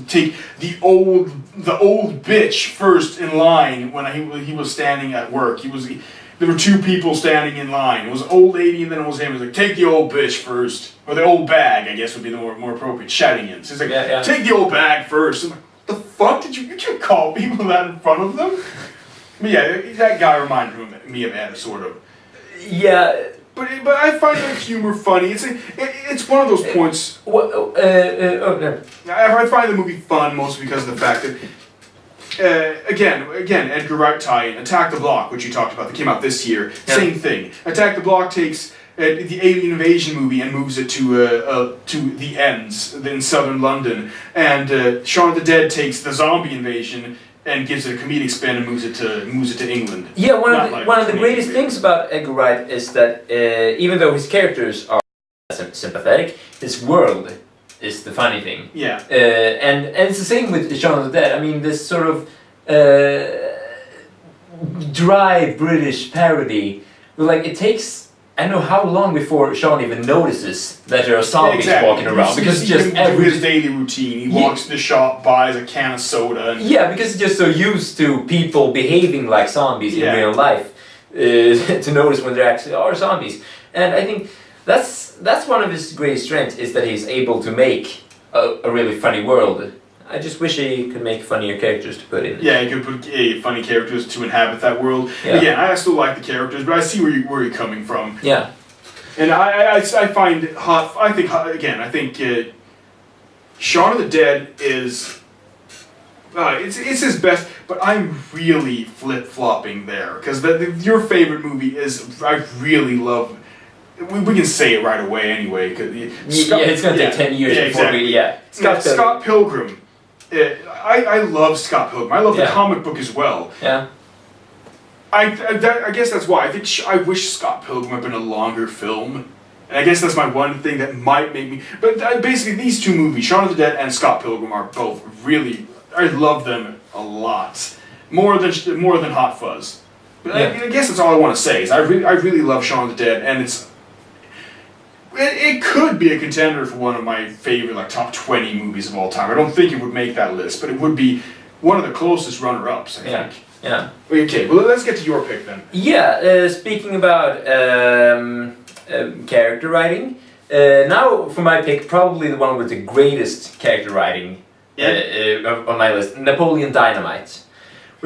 bitch first in line when he was standing at work. There were 2 people standing in line. It was an old lady and then it was him. It was like, take the old bitch first. Or the old bag, I guess would be the more appropriate. Shouting in. So he's like, take the old bag first. I'm like, the fuck did you call people that in front of them? But yeah, that guy reminded me of Ed, sort of. Yeah. But I find that humor funny. It's one of those points. I find the movie fun mostly because of the fact that again, Edgar Wright tie-in, Attack the Block, which you talked about, that came out this year. Yeah. Same thing. Attack the Block takes the alien invasion movie and moves it to the ends in southern London, and Shaun of the Dead takes the zombie invasion and gives it a comedic spin and moves it to England. Yeah, one of the greatest things about Edgar Wright is that even though his characters are sympathetic, his world is the funny thing. Yeah. And it's the same with Shaun of the Dead. I mean, this sort of dry British parody, like it takes, I don't know how long before Shaun even notices that there are zombies walking around, because it's just his daily routine. He walks to the shop, buys a can of soda. And because he's just so used to people behaving like zombies in real life to notice when there actually are zombies. And I think that's one of his greatest strengths, is that he's able to make a really funny world. I just wish he could make funnier characters to put in. Yeah, he could put funny characters to inhabit that world. Yeah. Again, I still like the characters, but I see where you're coming from. Yeah. And I find I think Shaun of the Dead is it's his best, but I'm really flip-flopping there, because your favorite movie is, I really love. We can say it right away anyway. It's going to take 10 years before exactly. Scott Pilgrim. I love Scott Pilgrim. I love the comic book as well. Yeah. I guess that's why. I wish Scott Pilgrim had been a longer film. And I guess that's my one thing that might make me. But basically, these 2 movies, Shaun of the Dead and Scott Pilgrim, are both really. I love them a lot, more than Hot Fuzz. But I guess that's all I want to say. Is I really love Shaun of the Dead, and it could be a contender for one of my favorite top 20 movies of all time. I don't think it would make that list, but it would be one of the closest runner-ups, I think. Yeah. Okay, well, let's get to your pick then. Yeah, speaking about character writing, now for my pick, probably the one with the greatest character writing on my list, Napoleon Dynamite.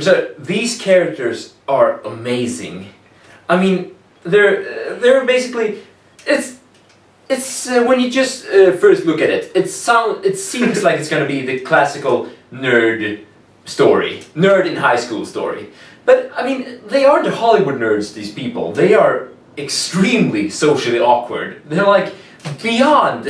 So these characters are amazing. I mean, they're basically, it's when you just first look at it, it seems like it's gonna be the classical nerd in high school story. But I mean, they aren't the Hollywood nerds. These people, they are extremely socially awkward. They're like beyond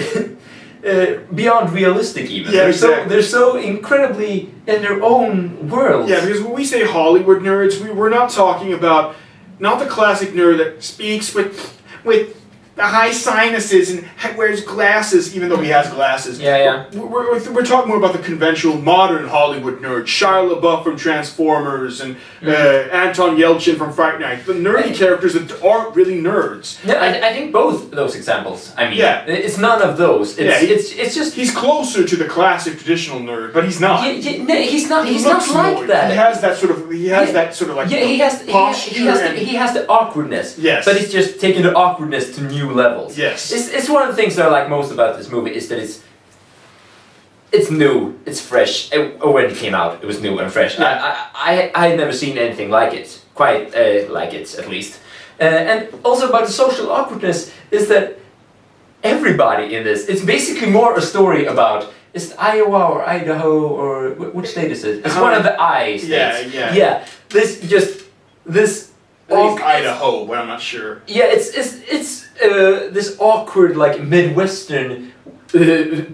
realistic even. Yeah, they're so incredibly in their own world. Yeah, because when we say Hollywood nerds, we're not talking about the classic nerd that speaks with the high sinuses and wears glasses, even though he has glasses. Yeah. We're talking more about the conventional modern Hollywood nerd. Shia LaBeouf from Transformers and Anton Yelchin from Fright Night. The nerdy characters that aren't really nerds. No, I think both those examples. I mean, yeah. It's none of those. It's just he's closer to the classic traditional nerd, but he's not. No, he's not. He's not like that. He has that sort of. He has that sort of like. Yeah, he has the awkwardness. Yes. But he's just taking the awkwardness to new levels. Yes. It's one of the things that I like most about this movie is that it's new, it's fresh. When it came out, it was new and fresh. Yeah. I had never seen anything like it, quite like it at least. And also about the social awkwardness is that everybody in this, it's basically more a story about, is it Iowa or Idaho or which state is it? It's one of the I states. Yeah. This Idaho, but I'm not sure. Yeah, it's this awkward like Midwestern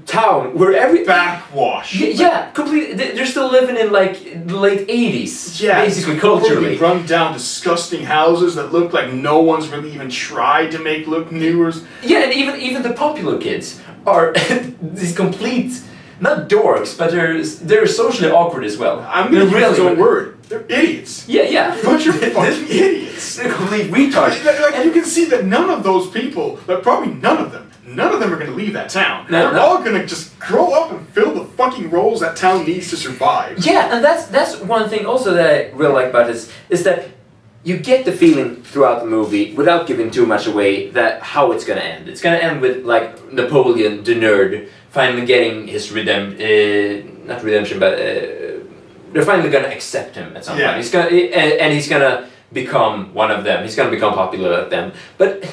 town where backwash. Yeah, completely. They're still living in like the late 80s. Yeah, basically culturally. Run down, disgusting houses that look like no one's really even tried to make look new. Yeah, and even the popular kids are these complete, not dorks, but they're socially awkward as well. I'm gonna use his own word. They're idiots. Yeah. Bunch of fucking idiots. They're complete retards. Like you can see that none of those people, but probably none of them are going to leave that town. They're all going to just grow up and fill the fucking roles that town needs to survive. Yeah, and that's one thing also that I really like about this, is that you get the feeling throughout the movie, without giving too much away, that how it's going to end. It's going to end with like Napoleon, the nerd, finally getting his not redemption, but they're finally going to accept him at some point. He's going to become one of them. He's going to become popular like them. But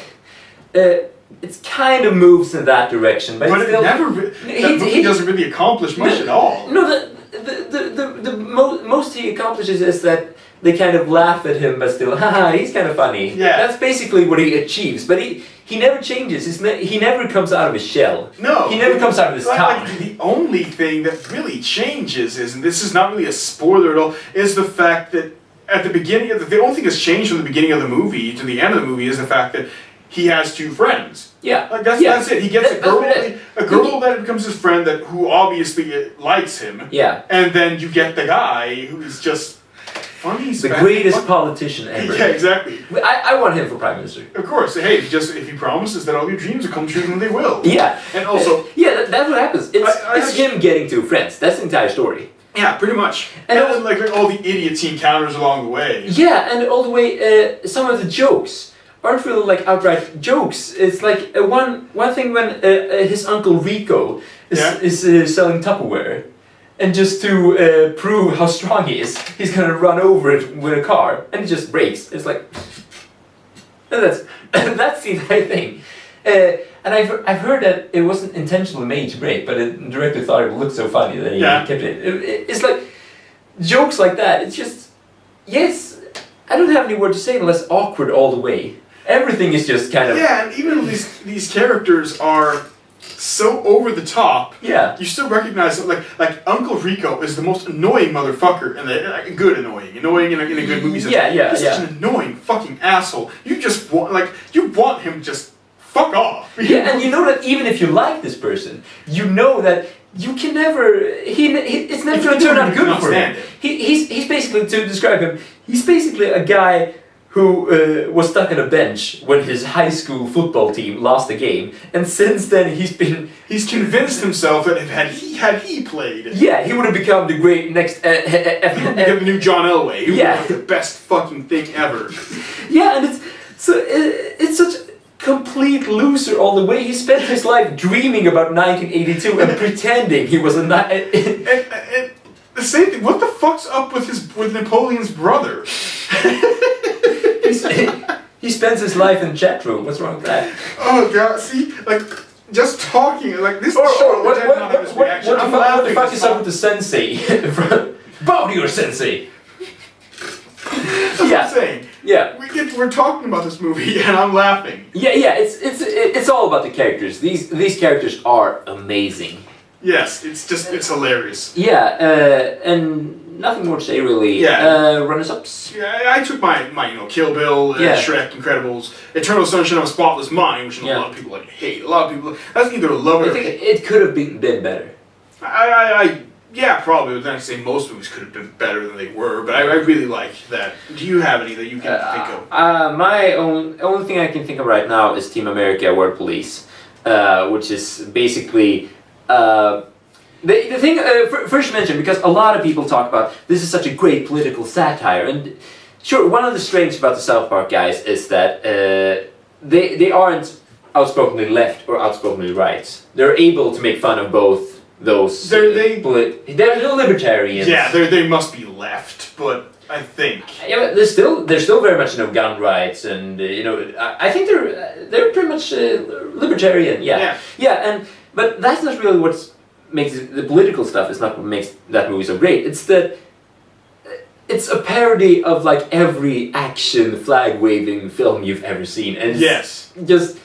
it kind of moves in that direction. But it still, never. That movie doesn't really accomplish much at all. No, the most he accomplishes is that they kind of laugh at him, but still, haha, he's kind of funny. Yeah. That's basically what he achieves. But he never changes. He never comes out of his shell. No. He never comes out of his town. Like, the only thing that really changes is, and this is not really a spoiler at all, is the fact that at the beginning of the only thing that's changed from the beginning of the movie to the end of the movie is the fact that he has two friends. Yeah. Like that's it. He gets a girl that becomes his friend who obviously likes him. Yeah. And then you get the guy who's just funny. The greatest politician ever. Yeah, exactly. I want him for Prime Minister. Of course. Hey, if he promises that all your dreams will come true, then they will. Yeah. And also... Yeah, that's what happens. It's him getting two friends. That's the entire story. Yeah, pretty much. And then, like all the idiots he encounters along the way. Yeah, and all the way, some of the jokes aren't really like outright jokes. It's like one thing when his uncle Rico is selling Tupperware. And just to prove how strong he is, he's gonna run over it with a car, and it just breaks. It's like, and that's the entire thing. And I've heard that it wasn't intentionally made to break, but the director thought it would look so funny that he kept it. It's like jokes like that. It's just, yes, I don't have any word to say unless awkward all the way. Everything is just kind of and even though these characters are so over the top, you still recognize them. Like Uncle Rico is the most annoying motherfucker, and annoying in a good movie. He's such an annoying fucking asshole. You just want him to just fuck off. Yeah, and you know that even if you like this person, you know that you can never. It's never going to turn out good for him. He's basically, to describe him, he's basically a guy who was stuck on a bench when his high school football team lost the game, and since then he's convinced himself that had he played, he would have become the great next the new John Elway. He would have the best fucking thing ever. Yeah, and it's such a complete loser all the way. He spent his life dreaming about 1982 and pretending he was and the same thing. What the fuck's up with Napoleon's brother? He spends his life in chat room. What's wrong with that? Oh god, see, like just talking like this. What the fuck is up with the sensei? Bow to your sensei. That's what I'm saying. Yeah, we're talking about this movie and I'm laughing. Yeah. It's all about the characters. These characters are amazing. Yes, it's hilarious. Yeah, and nothing more to say really. Yeah. Runners-ups. Yeah, I took my Kill Bill, Shrek, Incredibles, Eternal Sunshine of a Spotless Mind, which a lot of people hate. A lot of people. That's either love it. I think it could have been better. Yeah, probably. But then I say most movies could have been better than they were, but I really like that. Do you have any that you can think of? My only thing I can think of right now is Team America: World Police, which is basically the thing. First mention, because a lot of people talk about this is such a great political satire, and sure, one of the strengths about the South Park guys is that they aren't outspokenly left or outspokenly right. They're able to make fun of both. Those they're libertarians. Yeah, they must be left, but I think but they're still very much gun rights, and I think they're pretty much libertarian. But that's not really what makes the political stuff. Is not what makes that movie so great. It's that it's a parody of like every action flag waving film you've ever seen, and just.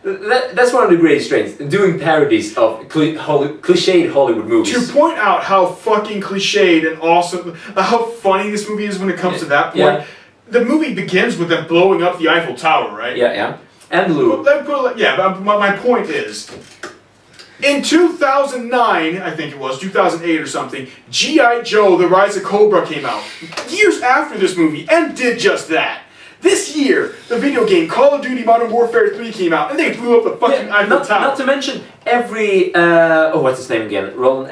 That's one of the greatest strengths, doing parodies of cliched Hollywood movies. To point out how fucking cliched and awesome, how funny this movie is when it comes to that point, the movie begins with them blowing up the Eiffel Tower, right? Yeah. And Lou. But my point is, in 2009, I think it was, 2008 or something, G.I. Joe, The Rise of Cobra came out, years after this movie, and did just that. This year, the video game Call of Duty Modern Warfare 3 came out, and they blew up the fucking Eiffel Tower. Not to mention every what's his name again? Roland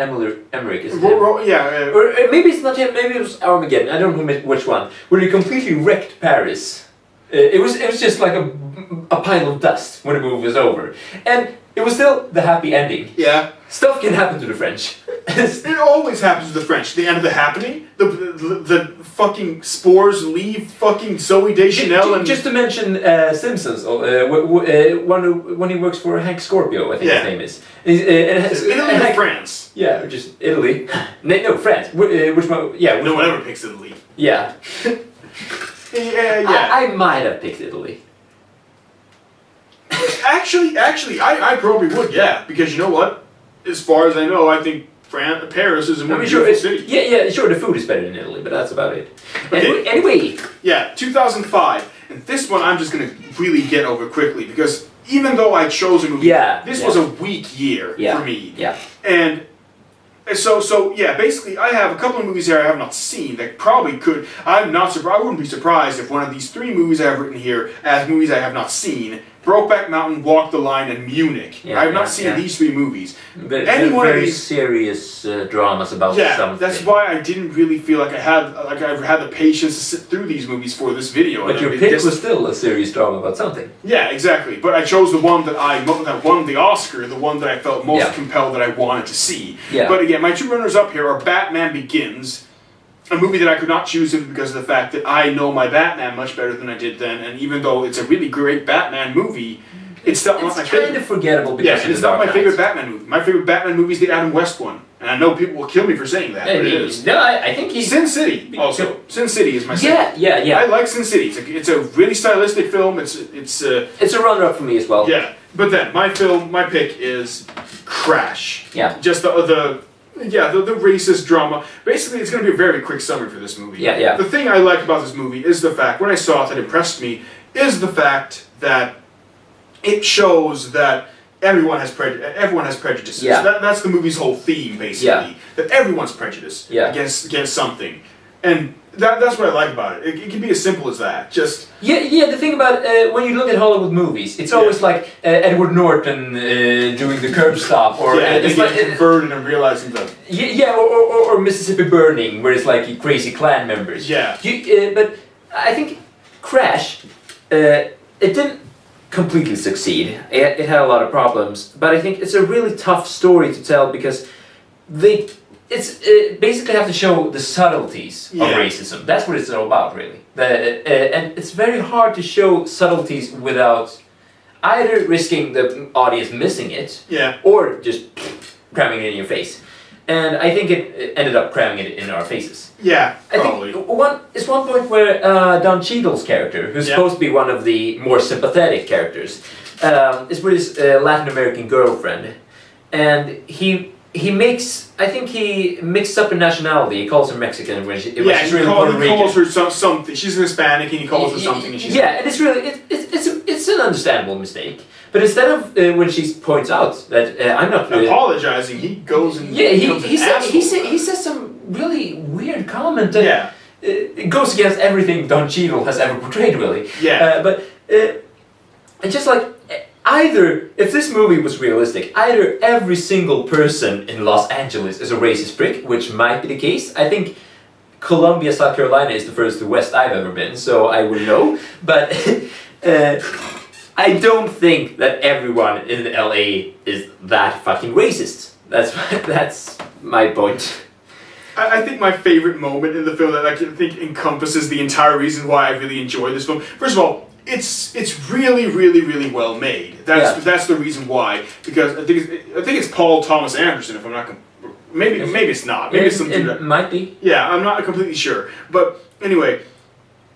Emmerich is it? Or maybe it's not him. Maybe it was Armageddon. I don't know which one. Where he completely wrecked Paris. It was just like a pile of dust when the movie was over, and it was still the happy ending. Yeah. Stuff can happen to the French. It always happens to the French. The end of the happening, the fucking spores leave fucking Zoe Deschanel and... Just to mention Simpsons, when he works for Hank Scorpio, I think his name is. Italy or France? Yeah, just Italy. No, France. Which one? Yeah. No one ever picks Italy. Yeah. I might have picked Italy. Actually, I probably would, because you know what? As far as I know, I think Paris is a more beautiful city. Yeah, sure, the food is better in Italy, but that's about it. Anyway. Yeah, 2005. And this one I'm just going to really get over quickly, because even though I chose a movie, this was a weak year for me. Yeah. And so basically I have a couple of movies here I have not seen that probably could... I wouldn't be surprised if one of these 3 movies I have written here as movies I have not seen, Brokeback Mountain, Walk the Line, and Munich. I have not seen these 3 movies. Any one of these serious dramas about something. That's why I didn't really feel like I had the patience to sit through these movies for this video. But your pick was still a serious drama about something. Yeah, exactly. But I chose the one that won the Oscar, the one that I felt most compelled that I wanted to see. Yeah. But again, my 2 runners-up here are Batman Begins, a movie that I could not choose simply because of the fact that I know my Batman much better than I did then, and even though it's a really great Batman movie, it's still not my favorite. It's kind of forgettable because it's not my favorite Batman movie. My favorite Batman movie is the Adam West one, and I know people will kill me for saying that, but it is. No, I think he's... Sin City, also. Sin City is my second. Yeah. I like Sin City. It's a really stylistic film. It's a runner-up for me as well. Yeah, but then my pick is Crash. Yeah. Just the racist drama. Basically, it's going to be a very quick summary for this movie. Yeah. The thing I like about this movie is the fact, when I saw it that impressed me, is the fact that it shows that everyone has prejudices. Yeah. That's the movie's whole theme, basically. Yeah. That everyone's prejudiced against something. And that's what I like about it. It can be as simple as that. Just the thing about when you look at Hollywood movies, it's always like Edward Norton doing the curb stop, or it's like converted and realizing that. Or Mississippi Burning, where it's like crazy Klan members. Yeah. But I think Crash, it didn't completely succeed. It had a lot of problems, but I think it's a really tough story to tell because basically have to show the subtleties of racism. That's what it's all about, really. And it's very hard to show subtleties without either risking the audience missing it, or just cramming it in your face. And I think it ended up cramming it in our faces. Yeah, probably. I think it's one point where Don Cheadle's character, who's supposed to be one of the more sympathetic characters, is with his Latin American girlfriend, and he I think he mixed up a nationality. He calls her Mexican when she's really he Puerto Rican. calls her something. She's Hispanic, and he calls her something. And she's and it's really it's an understandable mistake. But instead of when she points out that I'm not apologizing, he goes and he says some really weird comment that it goes against everything Don Cheadle has ever portrayed, really. But it's just like. Either, if this movie was realistic, either every single person in Los Angeles is a racist prick, which might be the case. I think Columbia, South Carolina is the furthest west I've ever been, so I would know. But I don't think that everyone in LA is that fucking racist. That's my point. I think my favorite moment in the film that I think encompasses the entire reason why I really enjoy this film. First of all, it's really, really, really well made. That's the reason why. Because I think it's Paul Thomas Anderson. If I'm not, maybe it's not. Maybe it's something it might be. Yeah, I'm not completely sure. But anyway,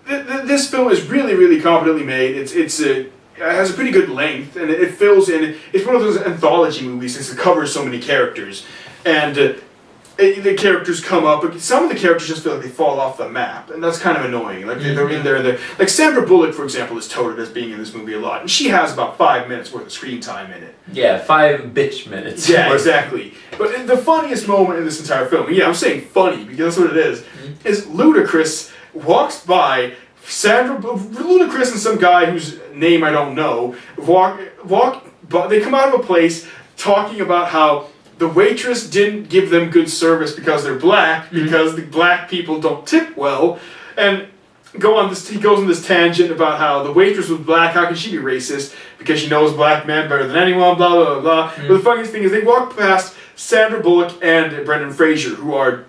this film is really, really competently made. It has a pretty good length, and it fills in. It's one of those anthology movies since it covers so many characters, and. The characters come up, but some of the characters just feel like they fall off the map, and that's kind of annoying. Like they're in there, and like Sandra Bullock, for example, is touted as being in this movie a lot, and she has about 5 minutes worth of screen time in it. Yeah, 5 bitch minutes. Yeah, exactly. But the funniest moment in this entire film, I'm saying funny because that's what it is Ludacris walks by Ludacris and some guy whose name I don't know but they come out of a place talking about how the waitress didn't give them good service because they're black, because the black people don't tip well, and he goes on this tangent about how the waitress was black, how can she be racist, because she knows black men better than anyone, blah, blah, blah, blah. But the funniest thing is they walk past Sandra Bullock and Brendan Fraser, Brendan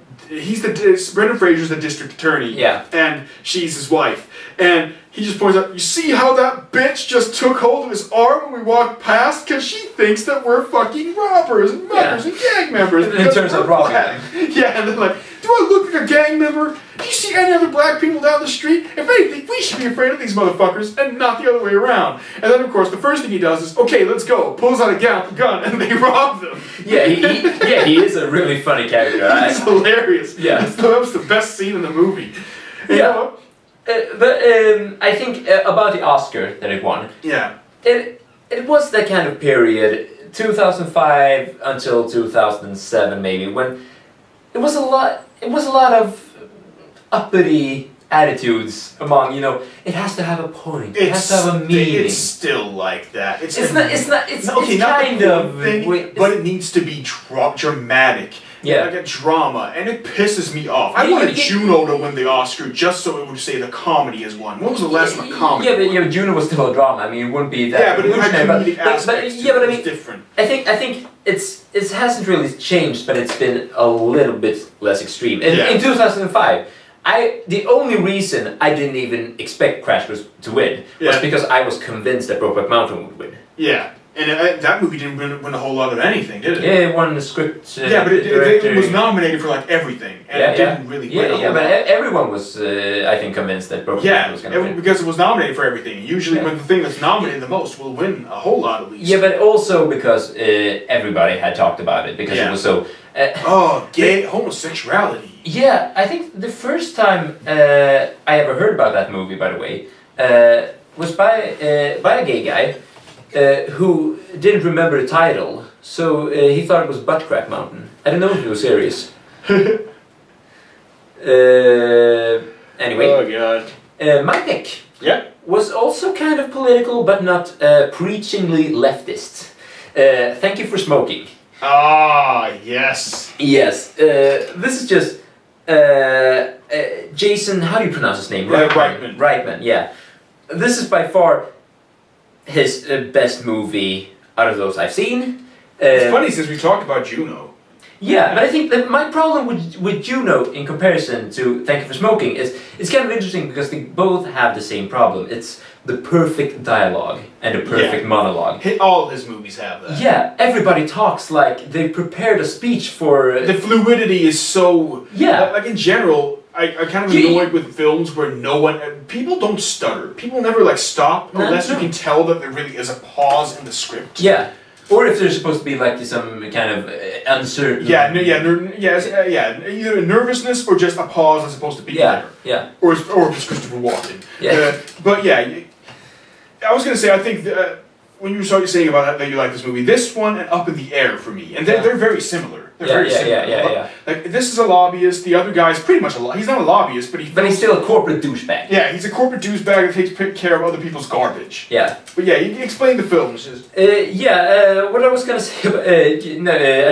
Fraser's the district attorney, and she's his wife. And he just points out, you see how that bitch just took hold of his arm when we walked past? Because she thinks that we're fucking robbers and muggers and gang members. In terms of robbing. Yeah, and then like, do I look like a gang member? Do you see any other black people down the street? If anything, we should be afraid of these motherfuckers and not the other way around. And then, of course, the first thing he does is, okay, let's go. Pulls out a gun, and they rob them. Yeah, he is a really funny character. He's hilarious. Yeah. That was the best scene in the movie. You know what? But I think about the Oscar that it won. Yeah. It was that kind of period, 2005 until 2007 maybe, when it was a lot of uppity attitudes among, it has to have a point. It has to have a meaning. It's still like that. It's kind of thing, but it needs to be dramatic. Yeah. Like a drama, and it pisses me off. I wanted Juno to win the Oscar just so it would say the comedy has won. When was the last time a comedy? Yeah, but Juno was still a drama. I mean, it wouldn't be that. Yeah, but it had comedic aspects. But I mean, it's different. I think it hasn't really changed, but it's been a little bit less extreme. In 2005. The only reason I didn't even expect Crash Course to win was because I was convinced that Brokeback Mountain would win. Yeah. And that movie didn't win a whole lot of anything, did it? Yeah, it won the script. But it was nominated for like everything, and it didn't really win. But everyone was, I think, convinced that Brokeback was going to win. Because it was nominated for everything. Usually, when the thing that's nominated the most will win a whole lot at least. Yeah, but also because everybody had talked about it because it was so. Gay homosexuality. Yeah, I think the first time I ever heard about that movie, by the way, was by a gay guy. Who didn't remember the title, so he thought it was Butt Crack Mountain. I don't know if he was serious. Anyway. Oh god. My pick was also kind of political, but not preachingly leftist. Thank You for Smoking. Ah, yes. Yes. This is just Jason. How do you pronounce his name? Reitman. Reitman. Yeah. This is by far his best movie out of those I've seen. It's funny since we talked about Juno. Yeah, but I think that my problem with Juno in comparison to Thank You for Smoking is it's kind of interesting because they both have the same problem. It's the perfect dialogue and the perfect monologue. All his movies have that. Yeah, everybody talks like they prepared a speech for... The fluidity is so... Yeah. Like in general... I kind of annoyed with films where people don't stutter. People never stop unless you can tell that there really is a pause in the script. Yeah. Or if there's supposed to be some kind of uncertain. Either a nervousness or just a pause as opposed to being there. Yeah. Or if it's Christopher Walken. Yeah. But yeah, I was gonna say I think when you started saying about that you like this movie, this one and Up in the Air for me, and they're very similar. They're very similar. Yeah. Like this is a lobbyist. The other guy's pretty much he's not a lobbyist, but he's still a corporate douchebag. Yeah, he's a corporate douchebag that takes care of other people's garbage. Yeah. But yeah, you can explain the films. What I was gonna say. I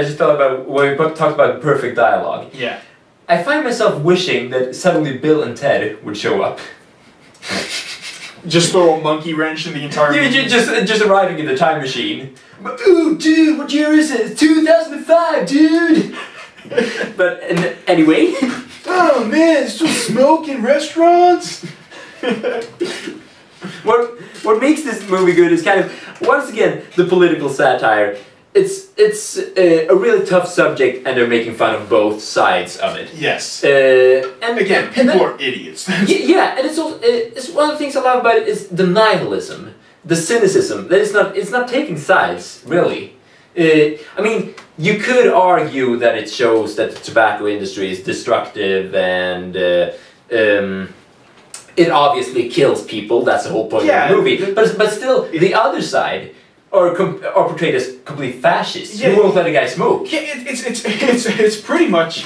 just thought about when we talked about perfect dialogue. Yeah. I find myself wishing that suddenly Bill and Ted would show up. Just throw a monkey wrench in the entire movie. Just arriving in the time machine. Ooh, dude, what year is it? It's 2005, dude! But anyway. Oh man, it's still smoke in restaurants? What makes this movie good is kind of, once again, the political satire. It's a really tough subject, and they're making fun of both sides of it. Yes. And again, people are idiots. Yeah, and it's also it's one of the things I love about it is the nihilism, the cynicism. That it's not taking sides really. I mean, you could argue that it shows that the tobacco industry is destructive and it obviously kills people. That's the whole point of the movie. But still, the other side. Are portrayed as complete fascists. You won't let a guy smoke. Yeah, it's pretty much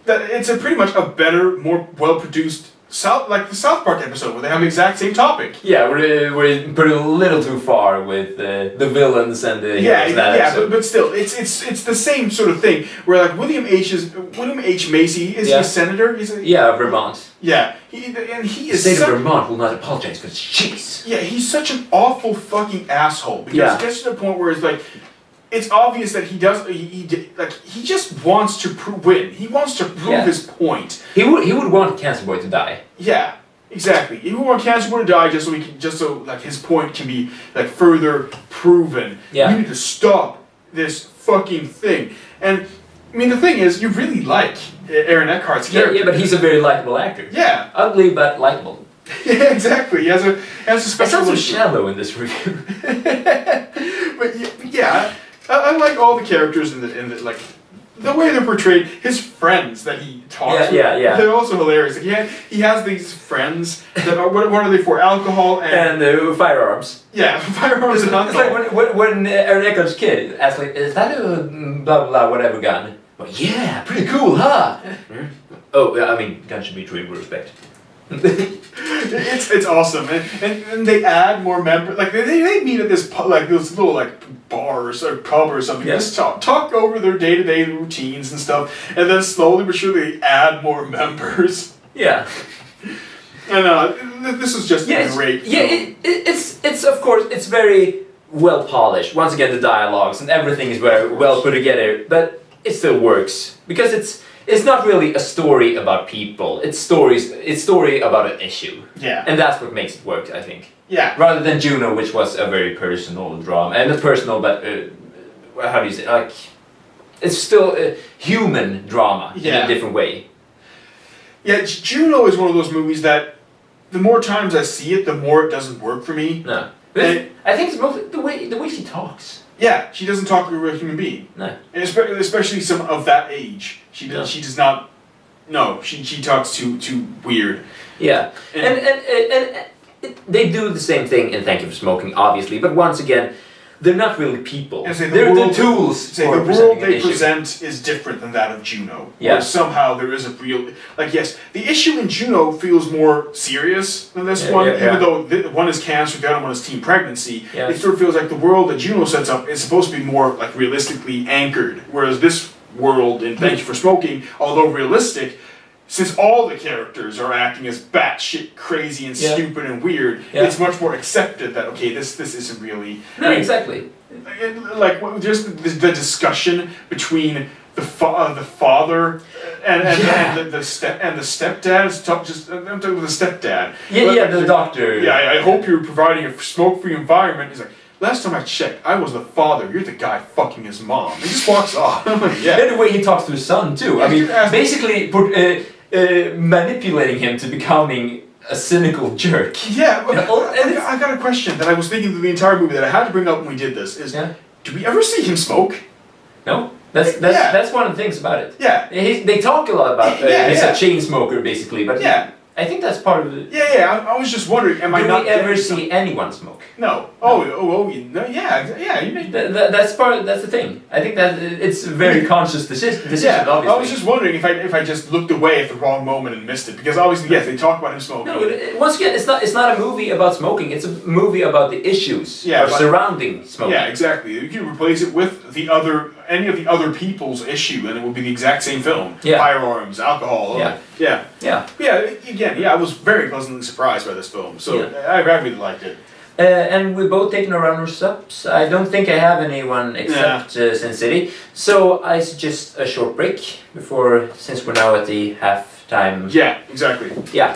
a better, more well produced the South Park episode where they have the exact same topic. Yeah, we're put a little too far with the villains and the heroes. But still, it's the same sort of thing where like William H. Macy is he a senator? Vermont. Yeah, he is. The state of Vermont will not apologize for its cheese. Yeah, he's such an awful fucking asshole because it gets to the point where it's like. It's obvious that he just wants to win. He wants to prove his point. He would want Cancer Boy to die. Yeah, exactly. He would want Cancer Boy to die just so his point can be like further proven. Yeah. You need to stop this fucking thing. And I mean the thing is, you really like Aaron Eckhart's character. Yeah, but he's a very likable actor. Yeah. Ugly but likable. Yeah, exactly. He has a special. I sound so shallow in this review. But yeah. I like all the characters in the like the way they're portrayed. His friends that he talks with, they're also hilarious. Like he has these friends that are what are they for? Alcohol and firearms. Yeah, firearms and alcohol. It's like when Aaron Eckhart's kid asks like, "Is that a blah blah whatever gun?" Well, yeah, pretty cool, huh? Oh, I mean, guns should be treated with respect. It's awesome, and they add more members. Like they meet at this little bar or pub or something. Just talk over their day-to-day routines and stuff, and then slowly but surely they add more members. Yeah. And this is just great. Yeah, it's of course it's very well polished. Once again, the dialogues and everything is very well put together, but it still works because it's not really a story about people. It's story about an issue. Yeah. And that's what makes it work, I think. Yeah. Rather than Juno, which was a very personal drama, and not personal, but how do you say? Like, it's still a human drama in a different way. Yeah, Juno is one of those movies that the more times I see it, the more it doesn't work for me. No. I think it's mostly the way she talks. Yeah, she doesn't talk like a real human being. No. And especially some of that age. She does not. No, she talks too weird. Yeah, and they do the same thing in Thank You for Smoking, obviously, but once again, they're not really people. They're the tools. The world they present is different than that of Juno. Yeah. Where somehow there is a real the issue in Juno feels more serious than this one, even though one is cancer, the other one is teen pregnancy. Yeah. It sort of feels like the world that Juno sets up is supposed to be more like realistically anchored, whereas this world in Thank You for Smoking, although realistic, since all the characters are acting as batshit crazy and stupid and weird, it's much more accepted that this isn't really. No, exactly. Like just the discussion between the father and the stepdad. I'm talking with the stepdad. The doctor. Yeah, I hope you're providing a smoke-free environment. He's like, last time I checked, I was the father. You're the guy fucking his mom. He just walks off. I'm like, And the way he talks to his son too. I mean, basically manipulating him to becoming a cynical jerk. Yeah, I got a question that I was thinking through the entire movie that I had to bring up when we did this. Do we ever see him smoke? No. That's one of the things about it. Yeah. They talk a lot about he's a chain smoker basically, but I think that's part of it. Yeah. I was just wondering, am I not we ever see anyone smoke? No. No. Yeah. You mean that's the thing. I think that it's a very conscious decision. Obviously. I was just wondering if I just looked away at the wrong moment and missed it, because obviously yes, they talk about him smoking. No, once again, it's not a movie about smoking. It's a movie about the issues surrounding smoking. Yeah, exactly. You can replace it with any of the other people's issue, and it would be the exact same film. Yeah. Firearms, alcohol. Yeah. Again, I was very pleasantly surprised by this film, so I really liked it. And we both taken a runners-ups. I don't think I have anyone except Sin City. So I suggest a short break since we're now at the halftime. Yeah, exactly. Yeah.